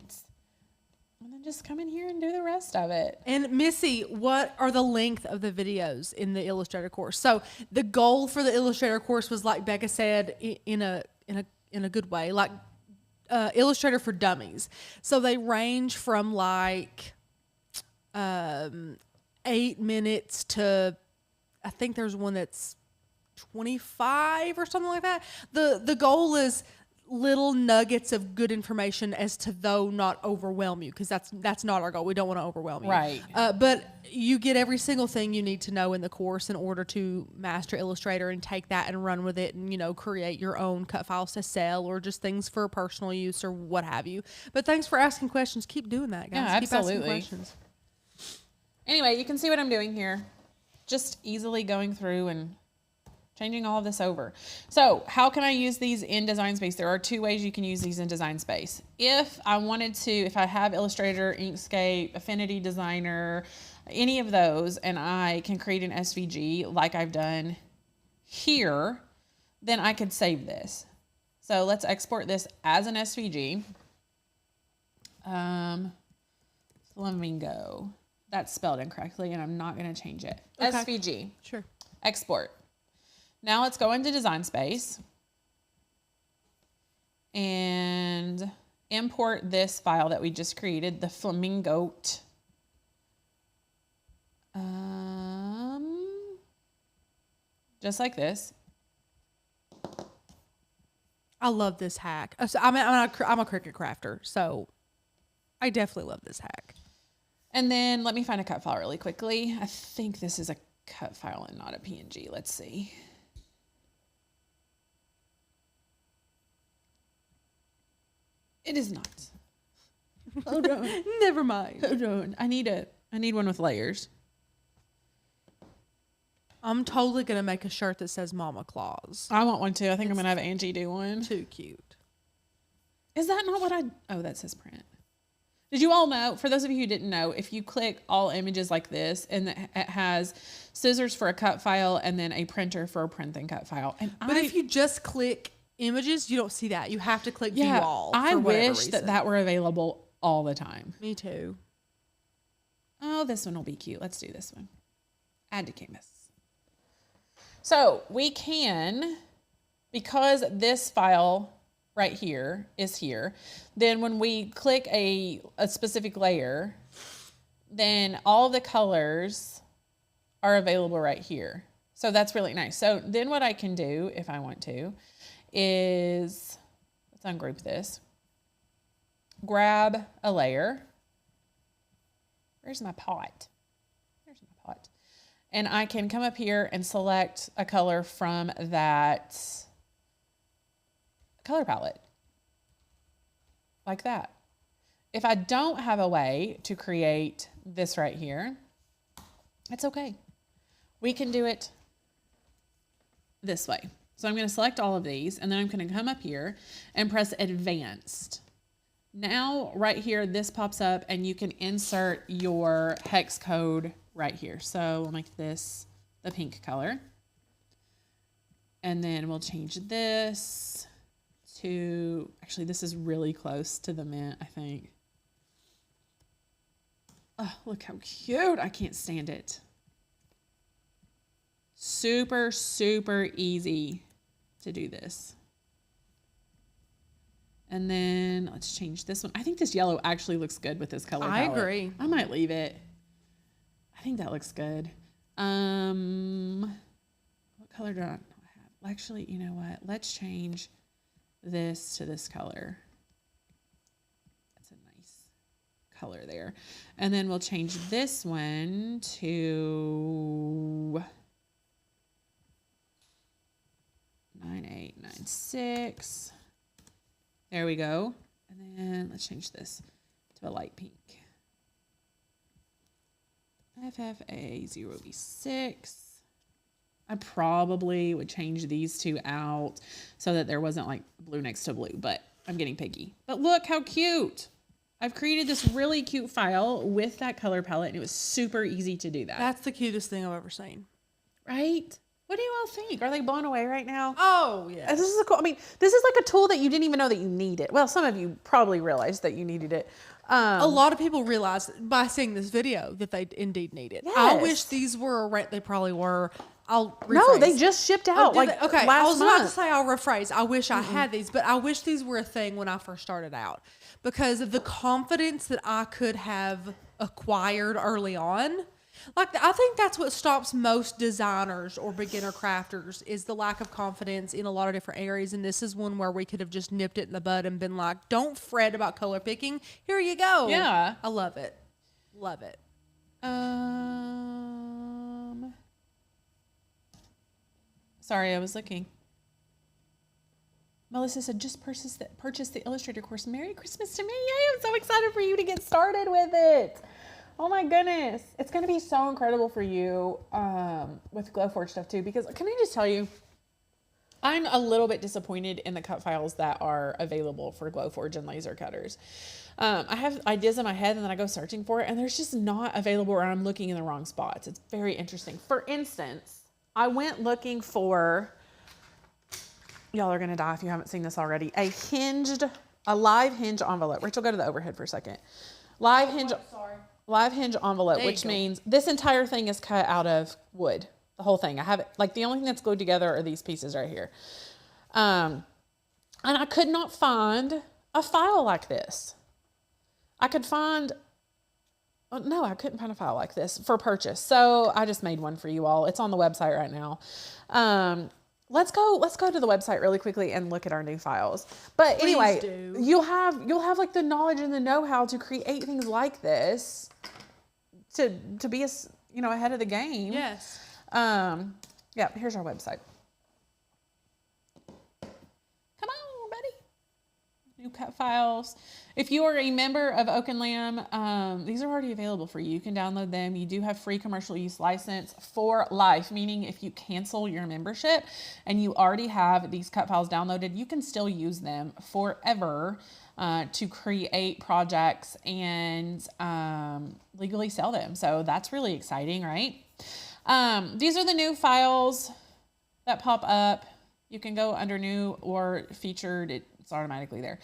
Speaker 1: And then just come in here and do the rest of it.
Speaker 2: And Missy, what are the length of the videos in the Illustrator course? So the goal for the Illustrator course was, like Becca said, in a good way, like Illustrator for Dummies. So they range from like 8 minutes to, I think there's one that's 25 or something like that. The goal is little nuggets of good information as to though not overwhelm you, because that's not our goal. We don't want to overwhelm you.
Speaker 1: Right.
Speaker 2: But you get every single thing you need to know in the course in order to master Illustrator and take that and run with it and, you know, create your own cut files to sell or just things for personal use or what have you. But thanks for asking questions. Keep doing that, guys.
Speaker 1: Yeah,
Speaker 2: Keep asking
Speaker 1: absolutely.
Speaker 2: questions.
Speaker 1: Anyway, you can see what I'm doing here. Just easily going through and changing all of this over. So how can I use these in Design Space? There are two ways you can use these in Design Space. If I wanted to, if I have Illustrator, Inkscape, Affinity Designer, any of those, and I can create an SVG like I've done here, then I could save this. So let's export this as an SVG. Flamingo. That's spelled incorrectly, and I'm not going to change it.
Speaker 2: Okay.
Speaker 1: SVG.
Speaker 2: Sure.
Speaker 1: Export. Now let's go into Design Space and import this file that we just created, the Flamingo. Just like this.
Speaker 2: I love this hack. So I'm a Cricut crafter, so I definitely love this hack.
Speaker 1: And then let me find a cut file really quickly. I think this is a cut file and not a PNG. Let's see. It is not. Hold on.
Speaker 2: Never mind.
Speaker 1: Hold on. I need one with layers.
Speaker 2: I'm totally going to make a shirt that says Mama Claus.
Speaker 1: I want one too. I think I'm going to have Angie do one.
Speaker 2: Too cute.
Speaker 1: Is that not what oh, that says print. Did you all know, for those of you who didn't know, if you click all images like this, and it has scissors for a cut file and then a printer for a print and cut file.
Speaker 2: But if you just click images, you don't see that. You have to click view all.
Speaker 1: I
Speaker 2: for whatever
Speaker 1: wish
Speaker 2: reason.
Speaker 1: that were available all the time.
Speaker 2: Me too.
Speaker 1: Oh, this one will be cute. Let's do this one. Add to canvas. So we can, because this file right here is here, then when we click a specific layer, then all the colors are available right here. So that's really nice. So then what I can do, if I want to, is, let's ungroup this. Grab a layer. Where's my pot? There's my pot. And I can come up here and select a color from that color palette. Like that. If I don't have a way to create this right here, it's okay. We can do it this way. So I'm going to select all of these, and then I'm going to come up here and press Advanced. Now, right here, this pops up, and you can insert your hex code right here. So we'll make this the pink color. And then we'll change this to, actually, this is really close to the mint, I think. Oh, look how cute. I can't stand it. Super, super easy to do this. And then let's change this one. I think this yellow actually looks good with this color palette.
Speaker 2: I agree.
Speaker 1: I might leave it. I think that looks good. What color do I have? Actually, you know what? Let's change this to this color. That's a nice color there. And then we'll change this one to 9896. There we go. And then let's change this to a light pink. FFA0B6. I probably would change these two out so that there wasn't like blue next to blue, but I'm getting picky. But look how cute. I've created this really cute file with that color palette, and it was super easy to do that.
Speaker 2: That's the cutest thing I've ever seen.
Speaker 1: Right? What do you all think? Are they blown away right now?
Speaker 2: Oh, yeah.
Speaker 1: This is cool. I mean, this is like a tool that you didn't even know that you needed. Well, some of you probably realized that you needed it.
Speaker 2: A lot of people realized by seeing this video that they indeed need it.
Speaker 1: Yes.
Speaker 2: I wish these were they probably were. I'll rephrase.
Speaker 1: No, they just shipped out
Speaker 2: Okay, I
Speaker 1: last
Speaker 2: was about to
Speaker 1: month.
Speaker 2: say I'll rephrase. I wish I had these, but I wish these were a thing when I first started out, because of the confidence that I could have acquired early on. Like, I think that's what stops most designers or beginner crafters, is the lack of confidence in a lot of different areas. And this is one where we could have just nipped it in the bud and been like, don't fret about color picking. Here you go.
Speaker 1: Yeah.
Speaker 2: I love it. Love it.
Speaker 1: Sorry, I was looking. Melissa said, just purchase the Illustrator course. Merry Christmas to me. Yay, I'm so excited for you to get started with it. Oh my goodness. It's going to be so incredible for you with Glowforge stuff too, because can I just tell you, I'm a little bit disappointed in the cut files that are available for Glowforge and laser cutters. I have ideas in my head and then I go searching for it and there's just not available, or I'm looking in the wrong spots. It's very interesting. For instance, I went looking for, y'all are going to die if you haven't seen this already, a live hinge envelope. Rachel, go to the overhead for a second. Live hinge envelope, which means this entire thing is cut out of wood. The whole thing. I have it, like, the only thing that's glued together are these pieces right here. And I could not find a file like this. I couldn't find a file like this for purchase. So I just made one for you all. It's on the website right now. Let's go to the website really quickly and look at our new files. But anyway, you'll have like the knowledge and the know-how to create things like this to be ahead of the game.
Speaker 2: Yes.
Speaker 1: Yeah, here's our website. Come on, buddy. New cut files. If you are a member of Oak and Lamb, these are already available for you. You can download them. You do have free commercial use license for life, meaning if you cancel your membership and you already have these cut files downloaded, you can still use them forever to create projects and legally sell them. So that's really exciting, right? These are the new files that pop up. You can go under new or featured. It's automatically there.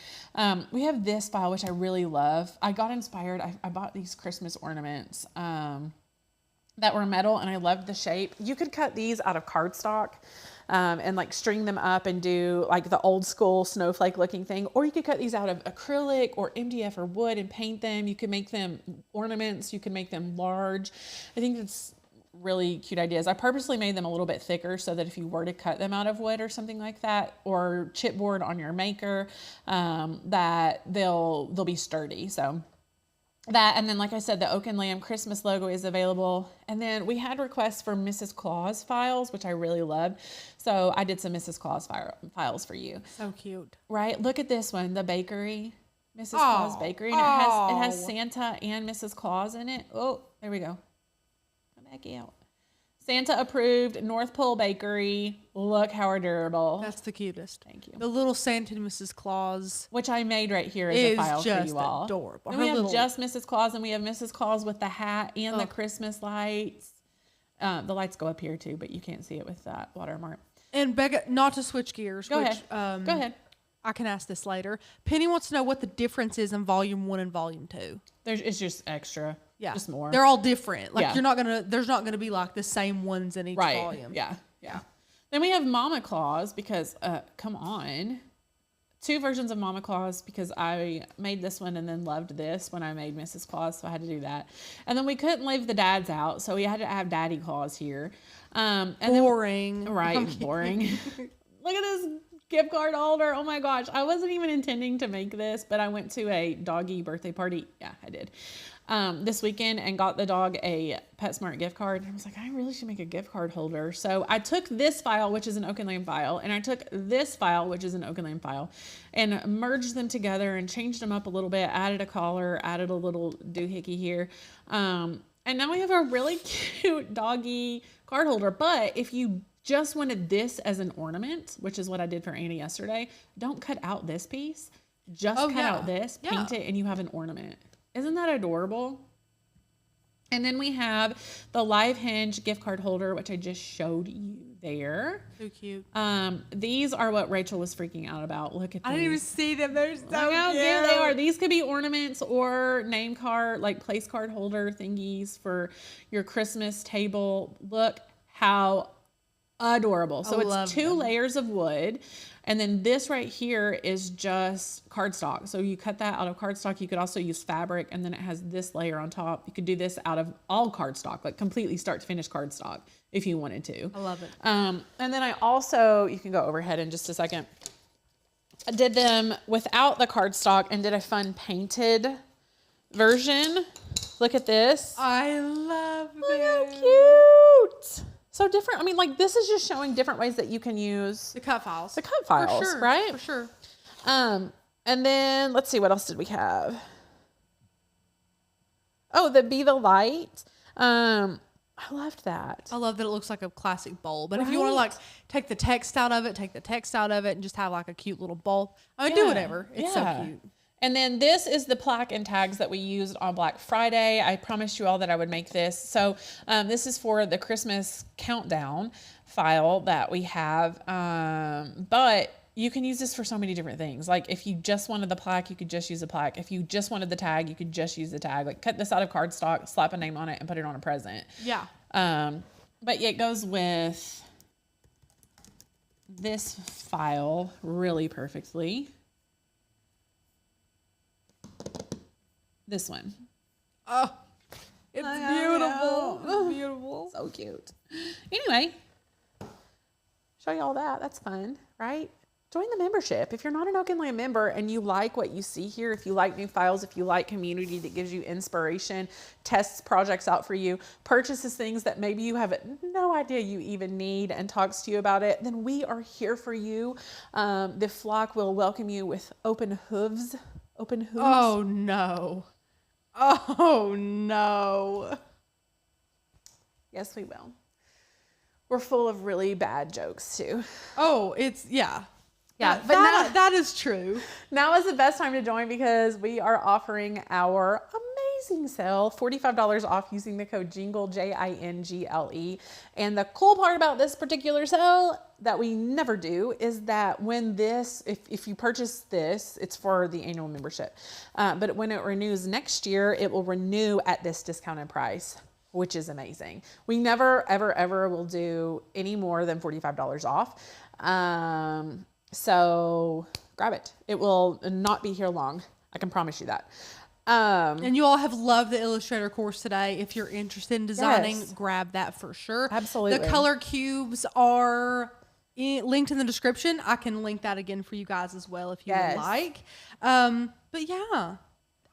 Speaker 1: We have this file, which I really love. I got inspired. I bought these Christmas ornaments that were metal, and I loved the shape. You could cut these out of cardstock and like string them up and do like the old school snowflake looking thing. Or you could cut these out of acrylic or MDF or wood and paint them. You could make them ornaments. You could make them large. I think it's really cute ideas. I purposely made them a little bit thicker so that if you were to cut them out of wood or something like that, or chipboard on your maker, that they'll be sturdy. So that, and then like I said, the Oak and Lamb Christmas logo is available. And then we had requests for Mrs. Claus files, which I really loved. So I did some Mrs. Claus files for you.
Speaker 2: So cute.
Speaker 1: Right? Look at this one, the bakery, Mrs. Claus Bakery. And it has Santa and Mrs. Claus in it. Oh, there we go. Back out. Santa approved, North Pole Bakery. Look how adorable.
Speaker 2: That's the cutest.
Speaker 1: Thank you.
Speaker 2: The little Santa and Mrs. Claus,
Speaker 1: which I made right here as a file for you all.
Speaker 2: Adorable.
Speaker 1: And we have just Mrs. Claus, and we have Mrs. Claus with the hat and the Christmas lights. The lights go up here too, but you can't see it with that watermark.
Speaker 2: And Becca, not to switch gears.
Speaker 1: Go ahead.
Speaker 2: I can ask this later. Penny wants to know what the difference is in volume 1 and volume 2.
Speaker 1: It's just extra.
Speaker 2: Yeah.
Speaker 1: Just more.
Speaker 2: They're all different. Like
Speaker 1: Yeah.
Speaker 2: there's not gonna be like the same ones in each volume.
Speaker 1: Yeah. Then we have Mama Claus because, come on. 2 versions of Mama Claus because I made this one and then loved this when I made Mrs. Claus, so I had to do that. And then we couldn't leave the dads out, so we had to have Daddy Claus here. And
Speaker 2: boring.
Speaker 1: Boring. Look at this gift card holder. Oh my gosh. I wasn't even intending to make this, but I went to a doggy birthday party. Yeah, I did. This weekend and got the dog a PetSmart gift card. And I was like, I really should make a gift card holder. So I took this file, which is an Oak and Lamb file, and I took this file, which is an Oak and Lamb file, and merged them together and changed them up a little bit, added a collar, added a little doohickey here. And now we have a really cute doggy card holder. But if you just wanted this as an ornament, which is what I did for Annie yesterday, don't cut out this piece. Just cut out this, paint it, and you have an ornament. Isn't that adorable? And then we have the Live Hinge gift card holder, which I just showed you there.
Speaker 2: So cute.
Speaker 1: These are what Rachel was freaking out about. Look at these.
Speaker 2: I didn't even see them. They're so
Speaker 1: Look how cute they are. These could be ornaments or name card, like place card holder thingies for your Christmas table. Look how adorable. So it's 2 layers of wood. And then this right here is just cardstock. So you cut that out of cardstock. You could also use fabric, and then it has this layer on top. You could do this out of all cardstock, like completely start to finish cardstock if you wanted to.
Speaker 2: I love it.
Speaker 1: And then I also, you can go overhead in just a second. I did them without the cardstock and did a fun painted version. Look at this.
Speaker 2: I love it.
Speaker 1: Look how cute. So different. I mean, like this is just showing different ways that you can use
Speaker 2: The cut files.
Speaker 1: For sure, right?
Speaker 2: For sure.
Speaker 1: And then let's see, what else did we have? Oh, the Be the Light. I loved that.
Speaker 2: I love that it looks like a classic bowl. But if you want to like take the text out of it, and just have like a cute little bowl. I mean, do whatever. It's so cute.
Speaker 1: And then this is the plaque and tags that we used on Black Friday. I promised you all that I would make this. So this is for the Christmas countdown file that we have. But you can use this for so many different things. Like if you just wanted the plaque, you could just use a plaque. If you just wanted the tag, you could just use the tag. Like cut this out of cardstock, slap a name on it, and put it on a present.
Speaker 2: Yeah.
Speaker 1: But it goes with this file really perfectly. This one.
Speaker 2: Oh, it's beautiful. It's beautiful.
Speaker 1: So cute. Anyway, show you all that. That's fun, right? Join the membership. If you're not an Oak and Lamb member and you like what you see here, if you like new files, if you like community that gives you inspiration, tests projects out for you, purchases things that maybe you have no idea you even need and talks to you about it, then we are here for you. The flock will welcome you with open hooves. Open hooves.
Speaker 2: Oh, no. Oh, no.
Speaker 1: Yes, we will. We're full of really bad jokes, too.
Speaker 2: Oh, yeah.
Speaker 1: Yeah,
Speaker 2: but that is true.
Speaker 1: Now is the best time to join because we are offering our amazing sale, $45 off using the code JINGLE, JINGLE. And the cool part about this particular sale that we never do is that when this, if you purchase this, it's for the annual membership. But when it renews next year, it will renew at this discounted price, which is amazing. We never, ever, ever will do any more than $45 off. So grab it. It will not be here long. I can promise you that.
Speaker 2: And you all have loved the Illustrator course today. If you're interested in designing,
Speaker 1: Yes.
Speaker 2: grab that for sure.
Speaker 1: Absolutely.
Speaker 2: The color cubes are linked in the description. I can link that again for you guys as well if you would like. But yeah,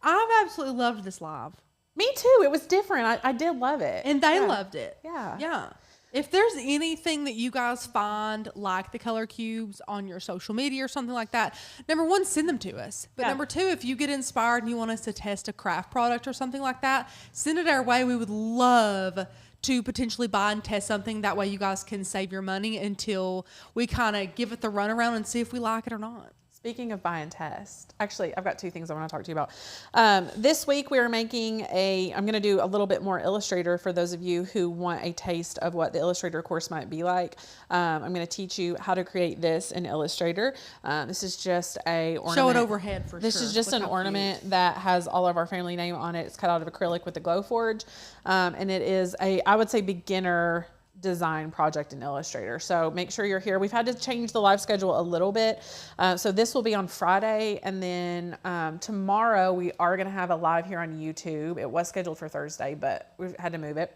Speaker 2: I've absolutely loved this live.
Speaker 1: Me too. It was different. I did love it.
Speaker 2: And they loved it.
Speaker 1: Yeah.
Speaker 2: Yeah. If there's anything that you guys find like the color cubes on your social media or something like that, number one, send them to us. But number two, if you get inspired and you want us to test a craft product or something like that, send it our way. We would love to potentially buy and test something. That way you guys can save your money until we kind of give it the runaround and see if we like it or not.
Speaker 1: Speaking of buy and test, actually, I've got two things I want to talk to you about. This week we are making I'm going to do a little bit more Illustrator for those of you who want a taste of what the Illustrator course might be like. I'm going to teach you how to create this in Illustrator. This is just a ornament.
Speaker 2: Show it overhead for
Speaker 1: This is just an ornament that has all of our family name on it. It's cut out of acrylic with the glow forge. And it is I would say, beginner design project in Illustrator. So make sure you're here. We've had to change the live schedule a little bit. So this will be on Friday. And then tomorrow we are going to have a live here on YouTube. It was scheduled for Thursday, but we've had to move it.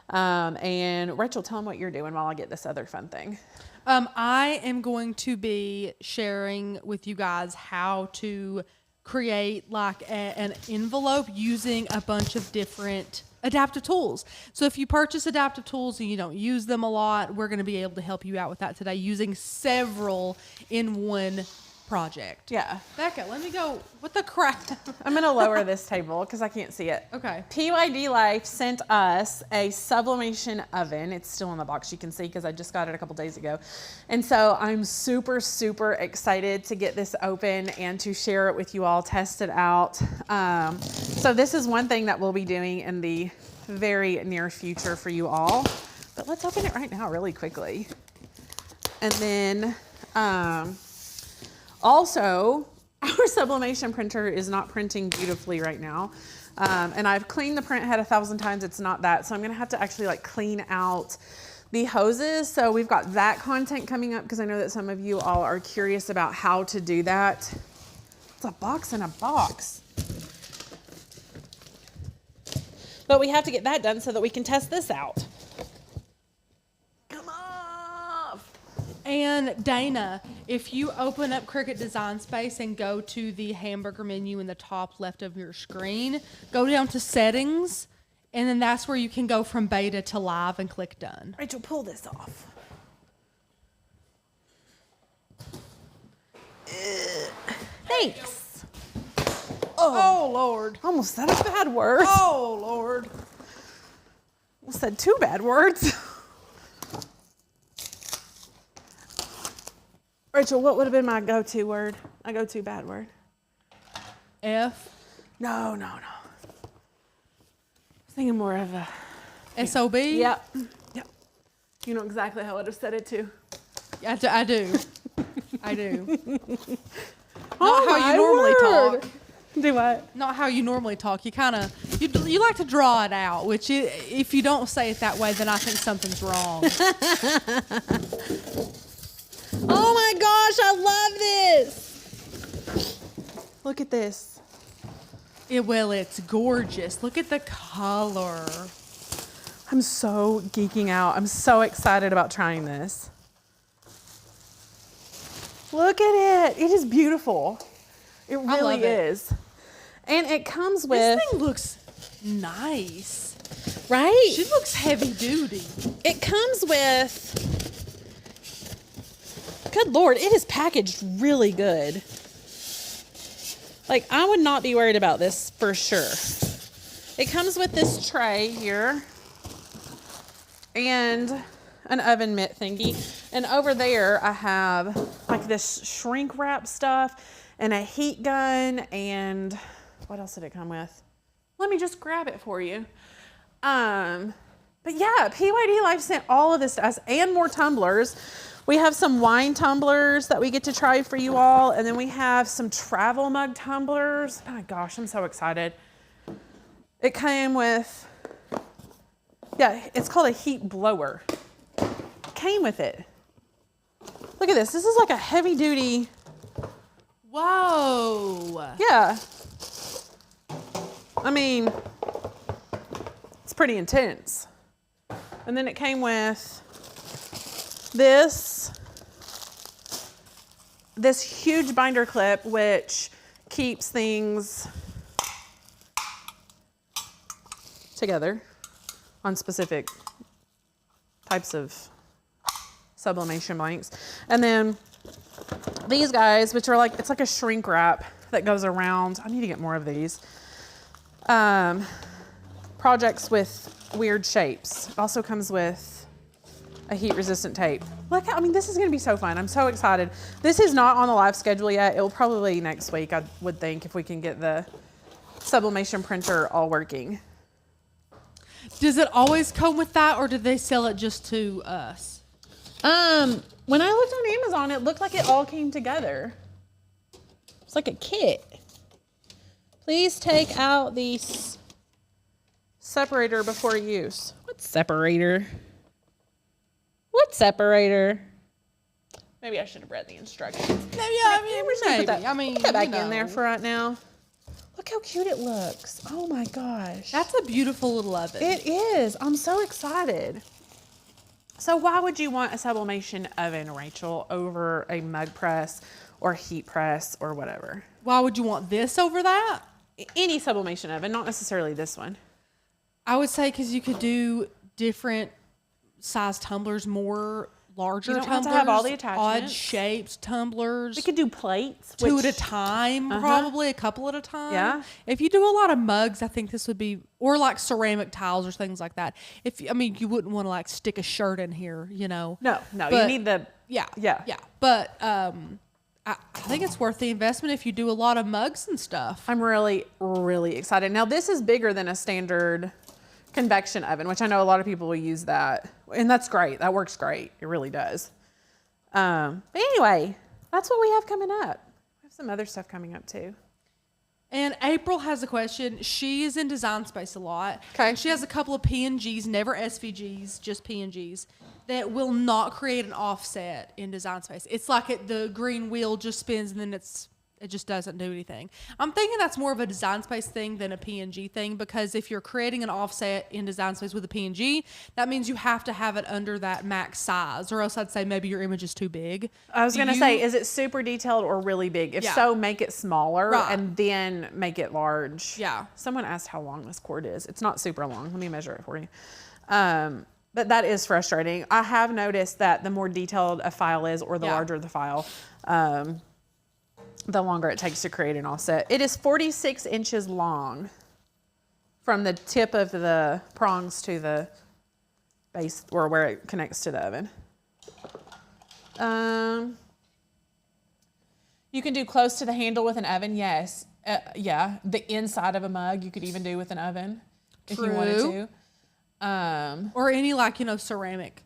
Speaker 1: And Rachel, tell them what you're doing while I get this other fun thing.
Speaker 2: I am going to be sharing with you guys how to create like an envelope using a bunch of different adaptive tools. So if you purchase adaptive tools and you don't use them a lot, we're going to be able to help you out with that today using several in one project.
Speaker 1: Yeah.
Speaker 2: Becca, let me go. What the crap?
Speaker 1: I'm going to lower this table because I can't see it.
Speaker 2: Okay.
Speaker 1: PYD Life sent us a sublimation oven. It's still in the box, you can see, because I just got it a couple days ago. And so I'm super, super excited to get this open and to share it with you all, test it out. So this is one thing that we'll be doing in the very near future for you all. But let's open it right now really quickly. And then also, our sublimation printer is not printing beautifully right now. And I've cleaned the print head 1,000 times. It's not that. So I'm going to have to actually like clean out the hoses. So we've got that content coming up because I know that some of you all are curious about how to do that. It's a box in a box. But we have to get that done so that we can test this out. Come off.
Speaker 2: And Dana, if you open up Cricut Design Space and go to the hamburger menu in the top left of your screen, go down to settings, and then that's where you can go from beta to live and click done.
Speaker 1: Rachel, pull this off. Thanks.
Speaker 2: Oh, Lord.
Speaker 1: Almost said a bad word.
Speaker 2: Oh, Lord.
Speaker 1: Almost said two bad words. Rachel, what would have been my go-to word? My go-to bad word?
Speaker 2: F.
Speaker 1: No. I was thinking more of a...
Speaker 2: SOB?
Speaker 1: Yep. You know exactly how I would have said it too.
Speaker 2: I do. I do.
Speaker 1: Oh,
Speaker 2: Not how you normally talk.
Speaker 1: Do what?
Speaker 2: Not how you normally talk. You kind of, you like to draw it out, which if you don't say it that way, then I think something's wrong.
Speaker 1: Oh my gosh, I love this. Look at this.
Speaker 2: It's gorgeous. Look at the color.
Speaker 1: I'm so geeking out. I'm so excited about trying this. Look at it. It is beautiful. It really is. And it comes with...
Speaker 2: This thing looks nice.
Speaker 1: Right?
Speaker 2: She looks heavy duty.
Speaker 1: It comes with... Good Lord, it is packaged really good. Like, I would not be worried about this for sure. It comes with this tray here and an oven mitt thingy. And over there, I have like this shrink wrap stuff and a heat gun and what else did it come with? Let me just grab it for you. But yeah, PYD Life sent all of this to us and more tumblers. We have some wine tumblers that we get to try for you all. And then we have some travel mug tumblers. Oh my gosh, I'm so excited. It came with, yeah, it's called a heat blower. It came with it. Look at this. This is like a heavy duty.
Speaker 2: Whoa.
Speaker 1: Yeah. I mean, it's pretty intense. And then it came with this huge binder clip, which keeps things together on specific types of sublimation blanks. And then these guys, which are like, it's like a shrink wrap that goes around. I need to get more of these. Projects with weird shapes. It also comes with a heat resistant tape. Look, I mean, this is gonna be so fun. I'm so excited. This is not on the live schedule yet. It'll probably be next week, I would think, if we can get the sublimation printer all working.
Speaker 2: Does it always come with that, or did they sell it just to us?
Speaker 1: When I looked on Amazon, it looked like it all came together. It's like a kit. Please take out the separator before use. What separator? What separator? Maybe I should have read the instructions.
Speaker 2: No, yeah, maybe.
Speaker 1: Put that back in there for right now. Look how cute it looks. Oh my gosh.
Speaker 2: That's a beautiful little oven.
Speaker 1: It is. I'm so excited. So why would you want a sublimation oven, Rachel, over a mug press or heat press or whatever?
Speaker 2: Why would you want this over that?
Speaker 1: Any sublimation oven, not necessarily this one.
Speaker 2: I would say because you could do different size tumblers, more larger
Speaker 1: You don't
Speaker 2: tumblers,
Speaker 1: have to have all the attachments.
Speaker 2: odd shaped tumblers.
Speaker 1: We could do plates.
Speaker 2: Two at a time, probably a couple at a time.
Speaker 1: Yeah.
Speaker 2: If you do a lot of mugs, I think this would be, or like ceramic tiles or things like that. You wouldn't want to like stick a shirt in here, you know.
Speaker 1: No,
Speaker 2: But-
Speaker 1: you need the,
Speaker 2: Yeah.
Speaker 1: Yeah.
Speaker 2: Yeah. But I think it's worth the investment if you do a lot of mugs and stuff.
Speaker 1: I'm really, really excited. Now this is bigger than a standard convection oven, which I know a lot of people will use that. And that's great. That works great. It really does. But anyway, that's what we have coming up. We have some other stuff coming up too.
Speaker 2: And April has a question. She is in Design Space a lot.
Speaker 1: Okay.
Speaker 2: She has a couple of PNGs, never SVGs, just PNGs, that will not create an offset in Design Space. It's like the green wheel just spins and then it just doesn't do anything. I'm thinking that's more of a Design Space thing than a PNG thing, because if you're creating an offset in Design Space with a PNG, that means you have to have it under that max size, or else I'd say maybe your image is too big.
Speaker 1: I was going to say, is it super detailed or really big? If
Speaker 2: Yeah.
Speaker 1: so, make it smaller
Speaker 2: Right.
Speaker 1: and then make it large.
Speaker 2: Yeah.
Speaker 1: Someone asked how long this cord is. It's not super long. Let me measure it for you. But that is frustrating. I have noticed that the more detailed a file is, or the
Speaker 2: Yeah.
Speaker 1: larger the file, the longer it takes to create an offset. It is 46 inches long from the tip of the prongs to the base, or where it connects to the oven. You can do close to the handle with an oven, yes. Yeah, the inside of a mug you could even do with an oven if you wanted
Speaker 2: True.
Speaker 1: to.
Speaker 2: Or any ceramic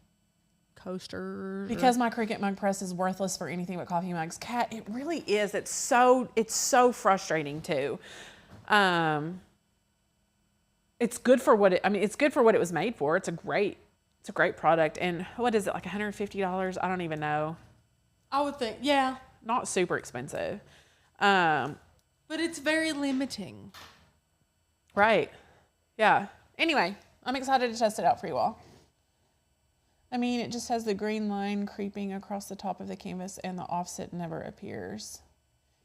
Speaker 2: coaster.
Speaker 1: Because my Cricut mug press is worthless for anything but coffee mugs. Kat, it really is. It's so frustrating too. It's good for what it's good for what it was made for. It's a great product. And what is it, like $150? I don't even know.
Speaker 2: I would think, yeah.
Speaker 1: Not super expensive.
Speaker 2: But it's very limiting.
Speaker 1: Right. Yeah. Anyway, I'm excited to test it out for you all. I mean, it just has the green line creeping across the top of the canvas and the offset never appears.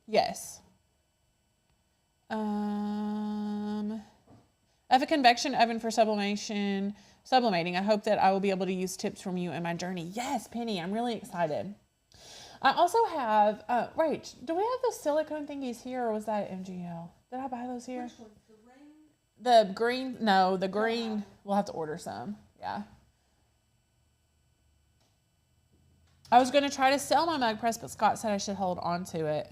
Speaker 1: Yes. I have a convection oven for sublimating. I hope that I will be able to use tips from you in my journey. Yes, Penny, I'm really excited. I also have, Rach, do we have the silicone thingies here, or was that at MGL? Did I buy those here?
Speaker 2: Which one?
Speaker 1: The green, no, the green, we'll have to order some, yeah. I was going to try to sell my mug press, but Scott said I should hold on to it.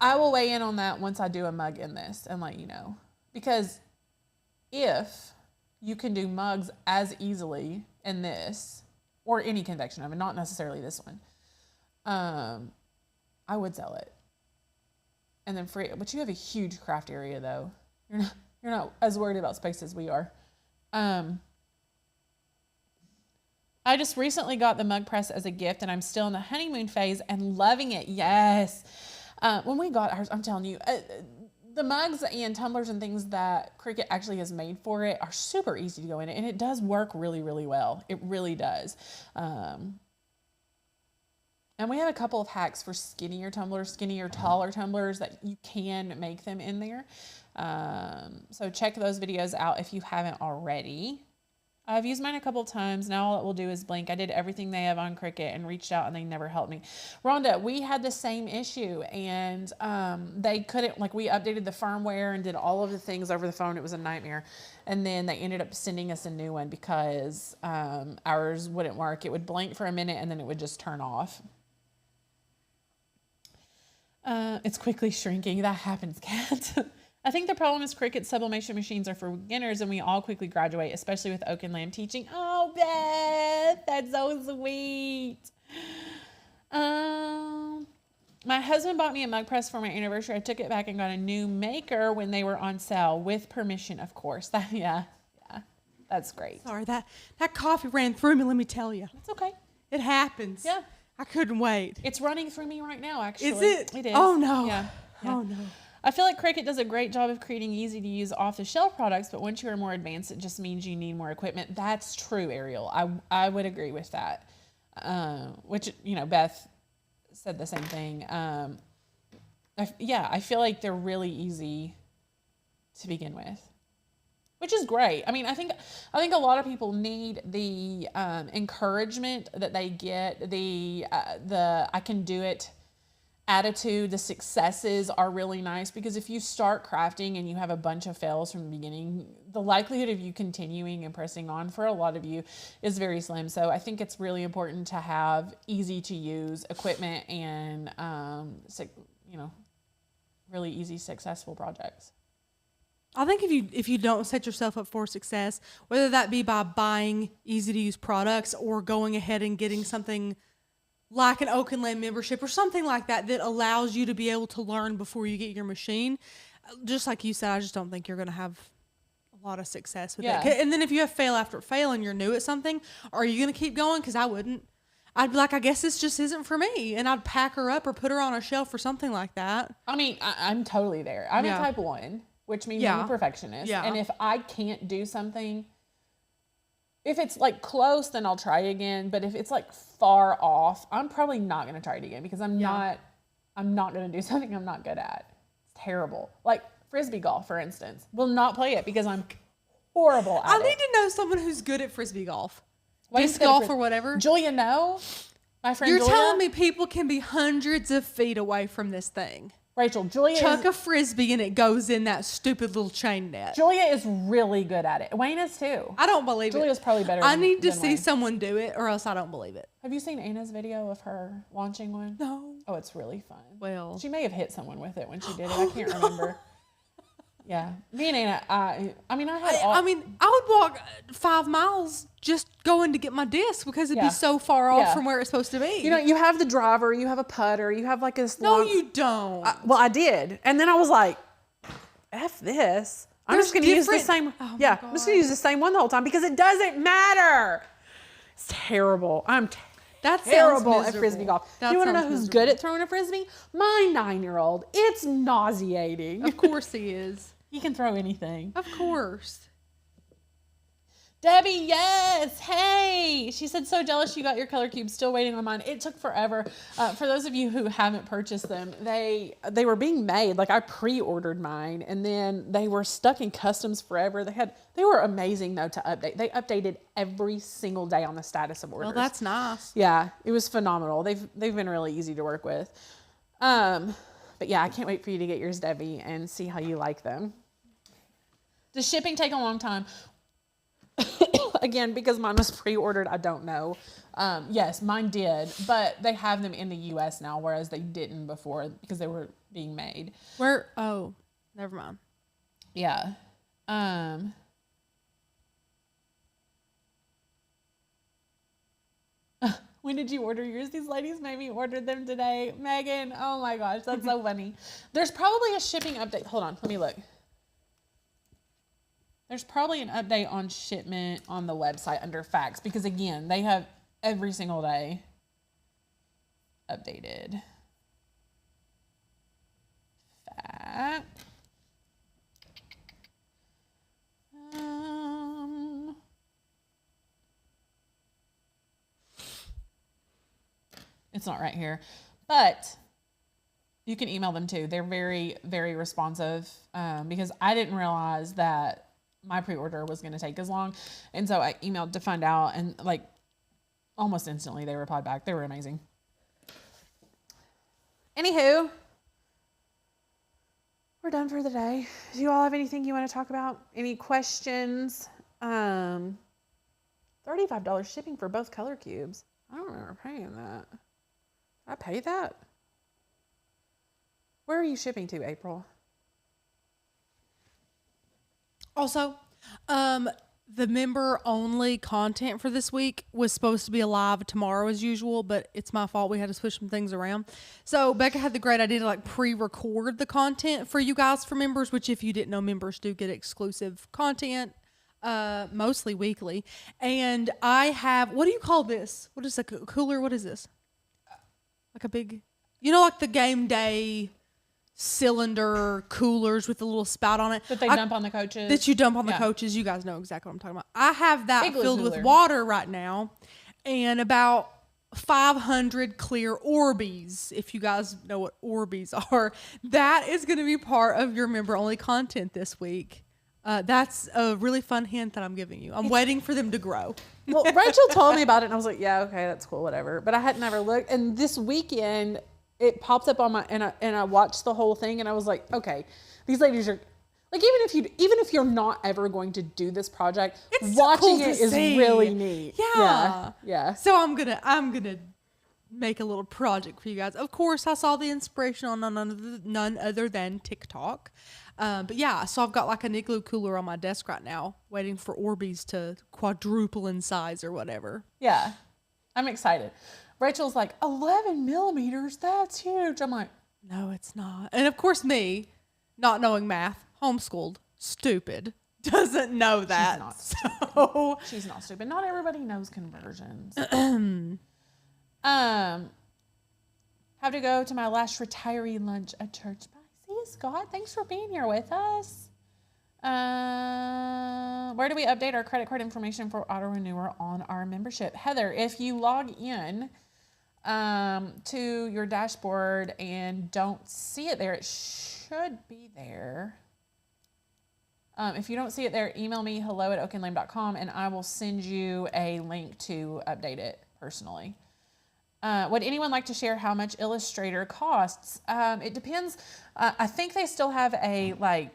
Speaker 1: I will weigh in on that once I do a mug in this and let you know. Because if you can do mugs as easily in this, or any convection oven, not necessarily this one, I would sell it. And then free, but you have a huge craft area though. You're not as worried about space as we are. I just recently got the mug press as a gift, and I'm still in the honeymoon phase and loving it. Yes. When we got ours, I'm telling you, the mugs and tumblers and things that Cricut actually has made for it are super easy to go in, and it does work really, really well. It really does. And we have a couple of hacks for skinnier tumblers, taller tumblers that you can make them in there. So check those videos out if you haven't already. I've used mine a couple of times. Now all it will do is blink. I did everything they have on Cricut and reached out and they never helped me. Rhonda, we had the same issue, and they couldn't, like, we updated the firmware and did all of the things over the phone. It was a nightmare. And then they ended up sending us a new one because ours wouldn't work. It would blink for a minute and then it would just turn off. It's quickly shrinking. That happens, Kat. I think the problem is Cricut sublimation machines are for beginners, and we all quickly graduate, especially with Oak and Lamb teaching. Oh, Beth, that's so sweet. My husband bought me a mug press for my anniversary. I took it back and got a new maker when they were on sale, with permission, of course. Yeah, that's great.
Speaker 2: Sorry, that coffee ran through me, let me tell you.
Speaker 1: It's okay.
Speaker 2: It happens.
Speaker 1: Yeah.
Speaker 2: I couldn't wait.
Speaker 1: It's running through me right now, actually.
Speaker 2: Is it?
Speaker 1: It is.
Speaker 2: Oh, no.
Speaker 1: Yeah.
Speaker 2: Oh, no.
Speaker 1: I feel like Cricut does a great job of creating easy-to-use off-the-shelf products, but once you are more advanced, it just means you need more equipment. That's true, Ariel. I would agree with that. Which, Beth said the same thing. I feel like they're really easy to begin with, which is great. I mean, I think a lot of people need the encouragement that they get, the I can do it attitude. The successes are really nice, because if you start crafting and you have a bunch of fails from the beginning, the likelihood of you continuing and pressing on for a lot of you is very slim. So I think it's really important to have easy to use equipment and really easy, successful projects.
Speaker 2: I think if you don't set yourself up for success, whether that be by buying easy to use products or going ahead and getting something like an Oak and Lamb membership or something like that allows you to be able to learn before you get your machine. Just like you said, I just don't think you're going to have a lot of success with it. And then if you have fail after fail and you're new at something, are you going to keep going? Because I wouldn't. I'd be like, I guess this just isn't for me. And I'd pack her up or put her on a shelf or something like that. I
Speaker 1: mean, I'm totally there. I'm a type 1, which means I'm a perfectionist. Yeah. And if I can't do something, if it's like close, then I'll try again. But if it's like far off, I'm probably not going to try it again, because I'm not going to do something I'm not good at. It's terrible. Like Frisbee golf, for instance. Will not play it because I'm horrible at it.
Speaker 2: I need to know someone who's good at Frisbee golf. Disc golf or whatever.
Speaker 1: Julia, no. My friend
Speaker 2: You're
Speaker 1: Julia.
Speaker 2: telling me people can be hundreds of feet away from this thing.
Speaker 1: Rachel, Julia
Speaker 2: Chuck a Frisbee and it goes in that stupid little chain net.
Speaker 1: Julia is really good at it. Wayne is too.
Speaker 2: I don't believe it.
Speaker 1: Julia's probably better
Speaker 2: I need to see
Speaker 1: Wayne.
Speaker 2: Someone do it, or else I don't believe it.
Speaker 1: Have you seen Anna's video of her launching one?
Speaker 2: No.
Speaker 1: Oh, it's really fun.
Speaker 2: Well.
Speaker 1: She may have hit someone with it when she did it. I can't remember. Yeah. Me and Anna, I
Speaker 2: would walk 5 miles just going to get my disc because it'd be so far off from where it's supposed to be.
Speaker 1: You have the driver, you have a putter, you have like this
Speaker 2: No, you don't.
Speaker 1: I did. And then I was like, F this. I'm just going to use the same. I'm just going to use the same one the whole time because it doesn't matter. It's terrible. That's terrible at Frisbee golf. You want to know who's good at throwing a Frisbee? My 9-year-old. It's nauseating.
Speaker 2: Of course he is.
Speaker 1: He can throw anything.
Speaker 2: Of course.
Speaker 1: Debbie, yes. Hey. She said, so jealous you got your color cubes. Still waiting on mine. It took forever. For those of you who haven't purchased them, they were being made. Like I pre-ordered mine and then they were stuck in customs forever. They were amazing though to update. They updated every single day on the status of orders.
Speaker 2: Well, that's nice.
Speaker 1: Yeah, it was phenomenal. They've been really easy to work with. But yeah, I can't wait for you to get yours, Debbie, and see how you like them. Does shipping take a long time? Again, because mine was pre-ordered, I don't know. Yes, mine did, but they have them in the U.S. now, whereas they didn't before because they were being made.
Speaker 2: Where? Oh, never mind.
Speaker 1: Yeah. When did you order yours? These ladies made me order them today. Megan, oh my gosh, that's so funny. There's probably a shipping update. Hold on, let me look. There's probably an update on shipment on the website under facts because, again, they have every single day updated. Fact. It's not right here, but you can email them too. They're very, very responsive because I didn't realize that my pre-order was going to take as long. And so I emailed to find out, and like almost instantly they replied back. They were amazing. Anywho, we're done for the day. Do you all have anything you want to talk about? Any questions? $35 shipping for both color cubes. I don't remember paying that. I pay that? Where are you shipping to, April?
Speaker 2: Also, the member only content for this week was supposed to be live tomorrow as usual, but it's my fault. We had to switch some things around. So Becca had the great idea to like pre-record the content for you guys for members, which if you didn't know, members do get exclusive content, mostly weekly. And I have, what do you call this? What is a cooler? What is this? Like a big, like the game day cylinder coolers with a little spout on it.
Speaker 1: That they dump on the coaches.
Speaker 2: That you dump on the coaches. You guys know exactly what I'm talking about. I have that filled with water right now and about 500 clear Orbeez. If you guys know what Orbeez are, that is going to be part of your member only content this week. That's a really fun hint that I'm giving you. I'm waiting for them to grow.
Speaker 1: Well, Rachel told me about it and I was like, yeah, okay, that's cool, whatever. But I had never looked. And this weekend it popped up on my, and I watched the whole thing and I was like, okay, these ladies are like, even if you're not ever going to do this project,
Speaker 2: it's
Speaker 1: watching
Speaker 2: so cool
Speaker 1: it is really neat.
Speaker 2: Yeah. So I'm gonna make a little project for you guys. Of course, I saw the inspiration on none other than TikTok. But yeah, so I've got like an igloo cooler on my desk right now, waiting for Orbeez to quadruple in size or whatever.
Speaker 1: Yeah, I'm excited. Rachel's like, 11 millimeters, that's huge. I'm like,
Speaker 2: no, it's not. And of course me, not knowing math, homeschooled, stupid, doesn't know that.
Speaker 1: She's not stupid. Not everybody knows conversions. Have to go to my last retiree lunch at church. Bye. See you, Scott. Thanks for being here with us. Where do we update our credit card information for auto renewer on our membership? Heather, if you log in to your dashboard and don't see it there, it should be there. If you don't see it there, email me hello@oakenlame.com and I will send you a link to update it personally. Would anyone like to share how much Illustrator costs? It depends. I think they still have a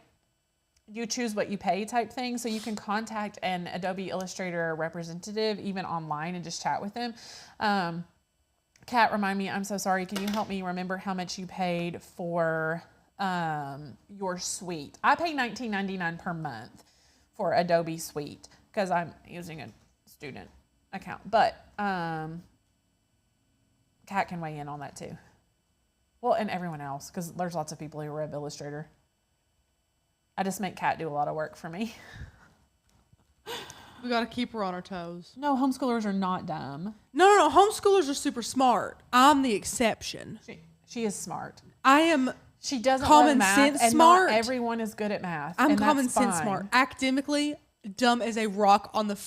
Speaker 1: you choose what you pay type thing, so you can contact an Adobe Illustrator representative even online and just chat with them. Kat, remind me, I'm so sorry. Can you help me remember how much you paid for your suite? I pay $19.99 per month for Adobe Suite because I'm using a student account, but Kat can weigh in on that too. Well, and everyone else, because there's lots of people who rev Illustrator. I just make Kat do a lot of work for me.
Speaker 2: We got to keep her on her toes.
Speaker 1: No, homeschoolers are not dumb.
Speaker 2: No. Homeschoolers are super smart. I'm the exception.
Speaker 1: She is smart.
Speaker 2: I am.
Speaker 1: She doesn't
Speaker 2: common
Speaker 1: love math,
Speaker 2: sense
Speaker 1: and
Speaker 2: smart.
Speaker 1: Not everyone is good at math.
Speaker 2: I'm
Speaker 1: and
Speaker 2: common
Speaker 1: that's
Speaker 2: sense
Speaker 1: fine.
Speaker 2: smart. Academically, dumb as a rock on the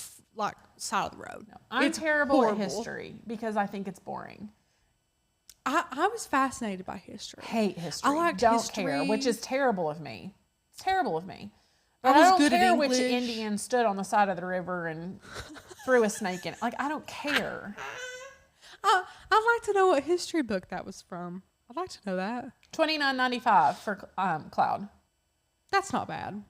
Speaker 2: side of the road.
Speaker 1: No, I'm terrible at history because I think it's boring.
Speaker 2: I was fascinated by history.
Speaker 1: Hate history.
Speaker 2: I liked
Speaker 1: Don't
Speaker 2: history.
Speaker 1: care, which is terrible of me. It's terrible of me. But
Speaker 2: I was
Speaker 1: don't
Speaker 2: good at
Speaker 1: care which
Speaker 2: English.
Speaker 1: Indian stood on the side of the river and threw a snake in it. Like, I don't care.
Speaker 2: I'd like to know what history book that was from. I'd like to know that.
Speaker 1: $29.95 for Cloud.
Speaker 2: That's not bad.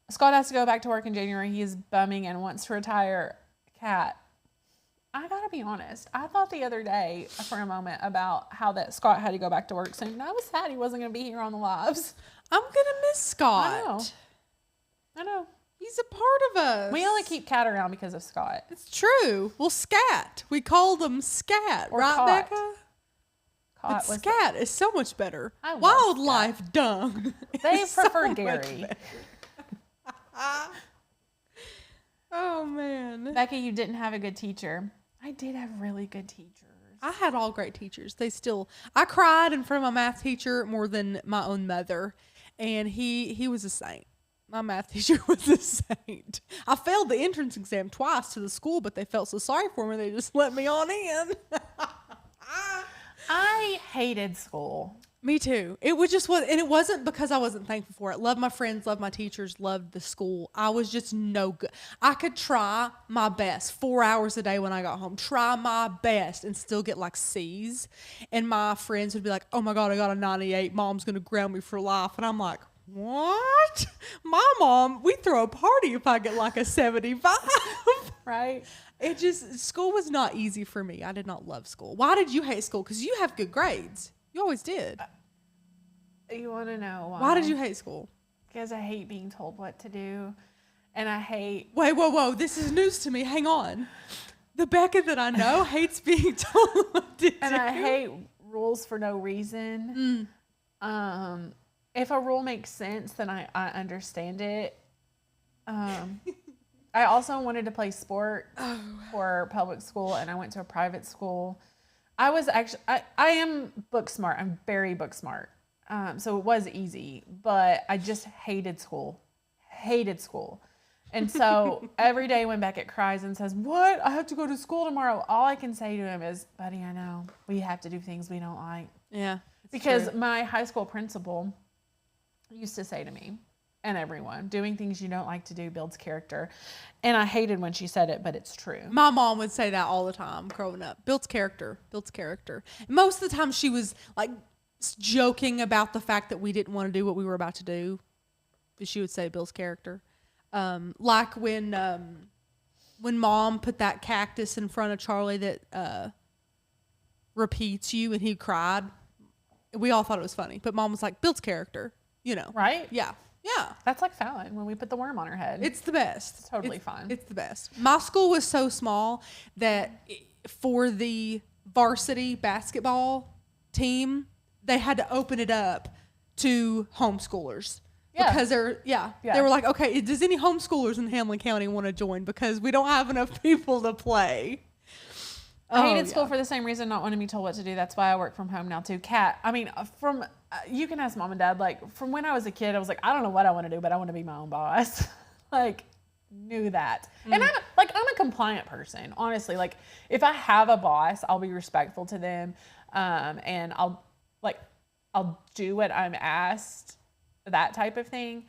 Speaker 1: Scott has to go back to work in January. He is bumming and wants to retire. Cat, I gotta be honest. I thought the other day for a moment about how that Scott had to go back to work soon. And I was sad he wasn't gonna be here on the lives.
Speaker 2: I'm gonna miss Scott.
Speaker 1: I know.
Speaker 2: He's a part of us.
Speaker 1: We only keep Cat around because of Scott.
Speaker 2: It's true. Well, Scat. We called him Scat,
Speaker 1: Or
Speaker 2: right,
Speaker 1: Cot.
Speaker 2: Becca?
Speaker 1: Cott
Speaker 2: But
Speaker 1: was
Speaker 2: Scat is so much better.
Speaker 1: I love
Speaker 2: Wildlife dung.
Speaker 1: They
Speaker 2: is so
Speaker 1: prefer
Speaker 2: much
Speaker 1: Gary.
Speaker 2: better. Oh man.
Speaker 1: Becky, you didn't have a good teacher. I did have really good teachers.
Speaker 2: I had all great teachers. I cried in front of my math teacher more than my own mother. And he was a saint. My math teacher was a saint. I failed the entrance exam twice to the school, but they felt so sorry for me, they just let me on in.
Speaker 1: I hated school.
Speaker 2: Me too. It was just and it wasn't because I wasn't thankful for it. Loved my friends, loved my teachers, loved the school. I was just no good. I could try my best 4 hours a day when I got home, try my best and still get like C's. And my friends would be like, oh my God, I got a 98. Mom's going to ground me for life. And I'm like, what? My mom, we throw a party if I get like a 75.
Speaker 1: Right?
Speaker 2: School was not easy for me. I did not love school. Why did you hate school? Because you have good grades. You always did.
Speaker 1: You want to know why?
Speaker 2: Why did you hate school?
Speaker 1: Because I hate being told what to do. And I hate...
Speaker 2: Wait, whoa. This is news to me. Hang on. The Becca that I know hates being told what to do.
Speaker 1: And I hate rules for no reason. If a rule makes sense, then I understand it. I also wanted to play sport for public school, and I went to a private school. I was actually, I am book smart. I'm very book smart. So it was easy, but I just hated school. And so every day when Beckett cries and says, what? I have to go to school tomorrow. All I can say to him is, buddy, I know we have to do things we don't like.
Speaker 2: Yeah.
Speaker 1: Because
Speaker 2: true.
Speaker 1: my high school principal used to say to me and everyone, doing things you don't like to do builds character. And I hated when she said it, but it's true.
Speaker 2: My mom would say that all the time growing up. Builds character. Most of the time she was like joking about the fact that we didn't want to do what we were about to do. She would say builds character. Like when mom put that cactus in front of Charlie that repeats you and he cried. We all thought it was funny, but mom was like, builds character, you know.
Speaker 1: Right?
Speaker 2: Yeah. Yeah.
Speaker 1: That's like Fallon when we put the worm on her head.
Speaker 2: It's the best.
Speaker 1: It's totally fine.
Speaker 2: It's the best. My school was so small that for the varsity basketball team, they had to open it up to homeschoolers.
Speaker 1: Yeah.
Speaker 2: Because they were like, okay, does any homeschoolers in Hamlin County want to join? Because we don't have enough people to play.
Speaker 1: I hated school for the same reason, not wanting to be told what to do. That's why I work from home now too. Kat, I mean, you can ask mom and dad, like from when I was a kid, I was like, I don't know what I want to do, but I want to be my own boss. Like, knew that. And I'm a compliant person, honestly. Like, if I have a boss, I'll be respectful to them. And I'll do what I'm asked, that type of thing.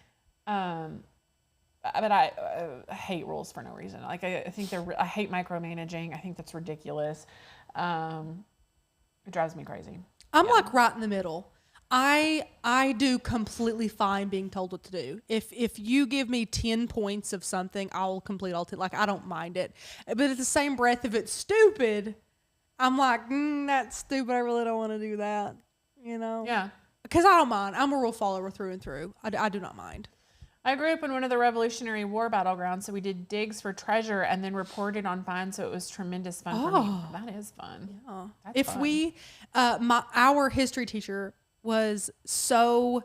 Speaker 1: But I hate rules for no reason. Like, I think I hate micromanaging. I think that's ridiculous. It drives me crazy.
Speaker 2: I'm like right in the middle. I do completely fine being told what to do. If you give me 10 points of something, I'll complete all 10. Like, I don't mind it. But at the same breath, if it's stupid, I'm like, that's stupid. I really don't want to do that. You know?
Speaker 1: Yeah.
Speaker 2: Because I don't mind. I'm a rule follower through and through. I do not mind.
Speaker 1: I grew up in one of the Revolutionary War battlegrounds, so we did digs for treasure and then reported on finds, so it was tremendous fun for me. That is fun.
Speaker 2: Yeah.
Speaker 1: That's
Speaker 2: fun. Our history teacher was so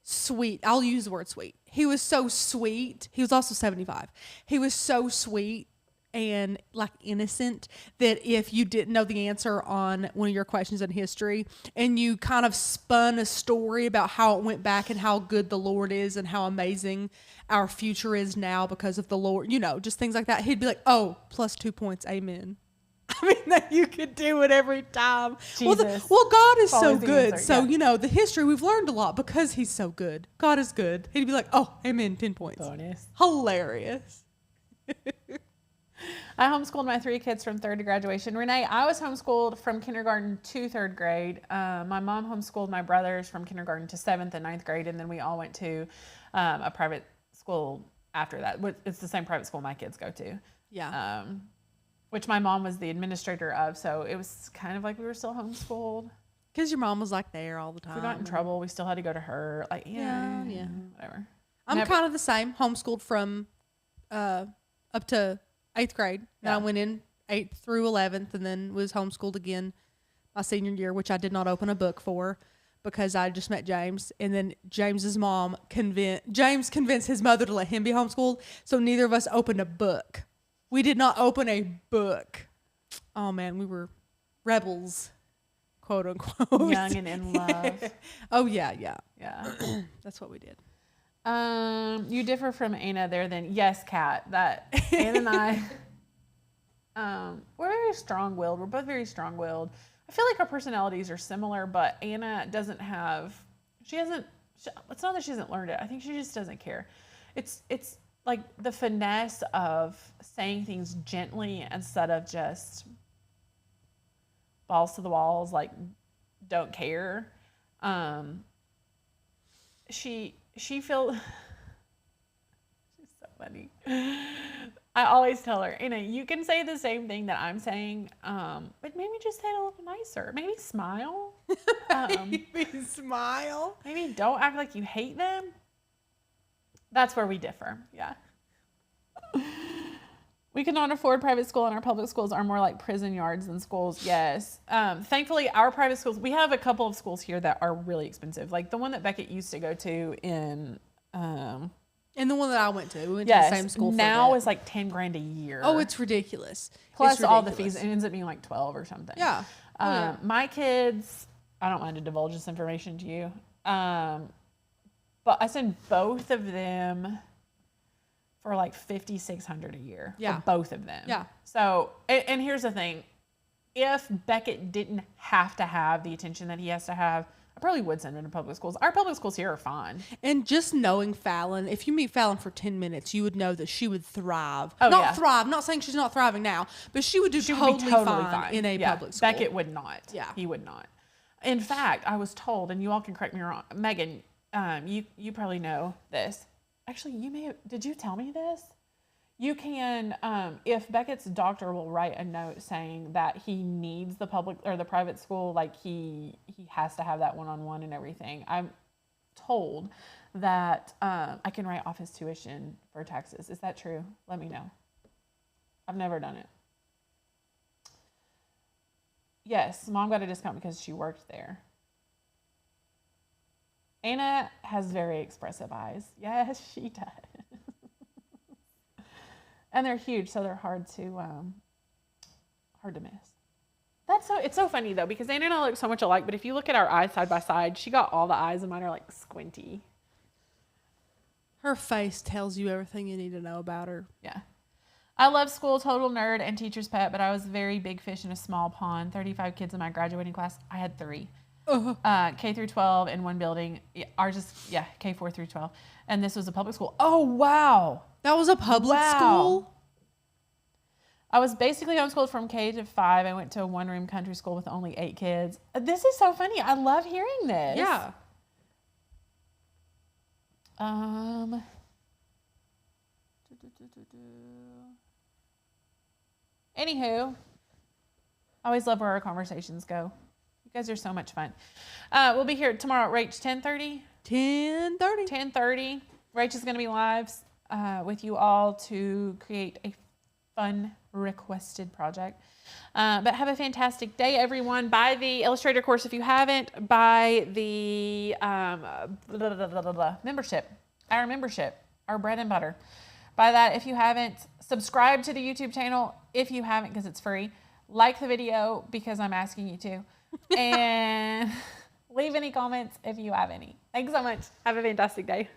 Speaker 2: sweet. I'll use the word sweet. He was so sweet. He was also 75. He was so sweet and like innocent that if you didn't know the answer on one of your questions in history and you kind of spun a story about how it went back and how good the Lord is and how amazing our future is now because of the Lord, you know, just things like that. He'd be like, oh, plus 2 points. Amen. I mean, that you could do it every time.
Speaker 1: Jesus.
Speaker 2: Well, God is so good.
Speaker 1: Answer,
Speaker 2: so,
Speaker 1: yeah.
Speaker 2: you know, the history, we've learned a lot because he's so good. God is good. He'd be like, oh, amen, 10 points.
Speaker 1: Bonus.
Speaker 2: Hilarious.
Speaker 1: I homeschooled my 3 kids from 3rd to graduation. Renee, I was homeschooled from kindergarten to 3rd grade. My mom homeschooled my brothers from kindergarten to 7th and 9th grade, and then we all went to a private school after that. It's the same private school my kids go to.
Speaker 2: Yeah.
Speaker 1: which my mom was the administrator of. So it was kind of like we were still homeschooled.
Speaker 2: Because your mom was like there all the time.
Speaker 1: If we got in trouble, we still had to go to her. Like, yeah. Whatever.
Speaker 2: I'm kind of the same. Homeschooled from up to 8th grade. And I went in 8th through 11th and then was homeschooled again my senior year, which I did not open a book for because I just met James. And then James's mom James convinced his mother to let him be homeschooled. So neither of us opened a book. We did not open a book. Oh, man, we were rebels. Quote unquote.
Speaker 1: Young and in love.
Speaker 2: Oh, yeah. That's what we did.
Speaker 1: You differ from Anna there then. Yes, Kat. That Anna and I, we're very strong-willed. We're both very strong-willed. I feel like our personalities are similar, but Anna doesn't have, it's not that she hasn't learned it. I think she just doesn't care. It's like the finesse of saying things gently instead of just balls to the walls, like don't care. She feels she's so funny. I always tell her, Anna, you can say the same thing that I'm saying, but maybe just say it a little nicer. Maybe smile.
Speaker 2: Maybe smile.
Speaker 1: Maybe don't act like you hate them. That's where we differ. Yeah. We cannot afford private school, and our public schools are more like prison yards than schools. Yes. Thankfully, our private schools, we have a couple of schools here that are really expensive. Like the one that Beckett used to go to in...
Speaker 2: and the one that I went to. We went to the same school for
Speaker 1: now
Speaker 2: that.
Speaker 1: It's like $10,000 a year.
Speaker 2: Oh, it's ridiculous.
Speaker 1: Plus all the fees. It ends up being like 12 or something.
Speaker 2: Yeah.
Speaker 1: My kids, I don't mind to divulge this information to you. But I send both of them for like $5,600 a year.
Speaker 2: Yeah.
Speaker 1: For both of them.
Speaker 2: Yeah.
Speaker 1: So, and here's the thing. If Beckett didn't have to have the attention that he has to have, I probably would send him to public schools. Our public schools here are fine.
Speaker 2: And just knowing Fallon, if you meet Fallon for 10 minutes, you would know that she would thrive.
Speaker 1: Oh,
Speaker 2: not thrive. Not saying she's not thriving now, but she would do totally fine in a public school.
Speaker 1: Beckett would not.
Speaker 2: Yeah.
Speaker 1: He would not. In fact, I was told, and you all can correct me wrong, Megan, you probably know this. Actually, did you tell me this? You can, if Beckett's doctor will write a note saying that he needs the public or the private school, like he has to have that one-on-one and everything. I'm told that I can write off his tuition for taxes. Is that true? Let me know. I've never done it. Yes, Mom got a discount because she worked there. Anna has very expressive eyes. Yes, she does. And they're huge, so they're hard to miss. It's so funny though, because Anna and I look so much alike, but if you look at our eyes side by side, she got all the eyes and mine are like squinty.
Speaker 2: Her face tells you everything you need to know about her.
Speaker 1: Yeah. I love school, total nerd and teacher's pet, but I was a very big fish in a small pond. 35 kids in my graduating class. I had 3. K through 12 in one building. Ours is, K4 through 12. And this was a public school. Oh, wow.
Speaker 2: That was a public school?
Speaker 1: I was basically homeschooled from K to 5. I went to a one-room country school with only 8 kids. This is so funny. I love hearing this.
Speaker 2: Yeah.
Speaker 1: Anywho, I always love where our conversations go. You guys are so much fun. We'll be here tomorrow at Rach 10:30. 10:30. Rach is going to be live with you all to create a fun requested project. But have a fantastic day, everyone. Buy the Illustrator course if you haven't. Buy the membership, our bread and butter. Buy that if you haven't. Subscribe to the YouTube channel if you haven't, because it's free. Like the video because I'm asking you to. And leave any comments if you have any. Thanks so much. Have a fantastic day.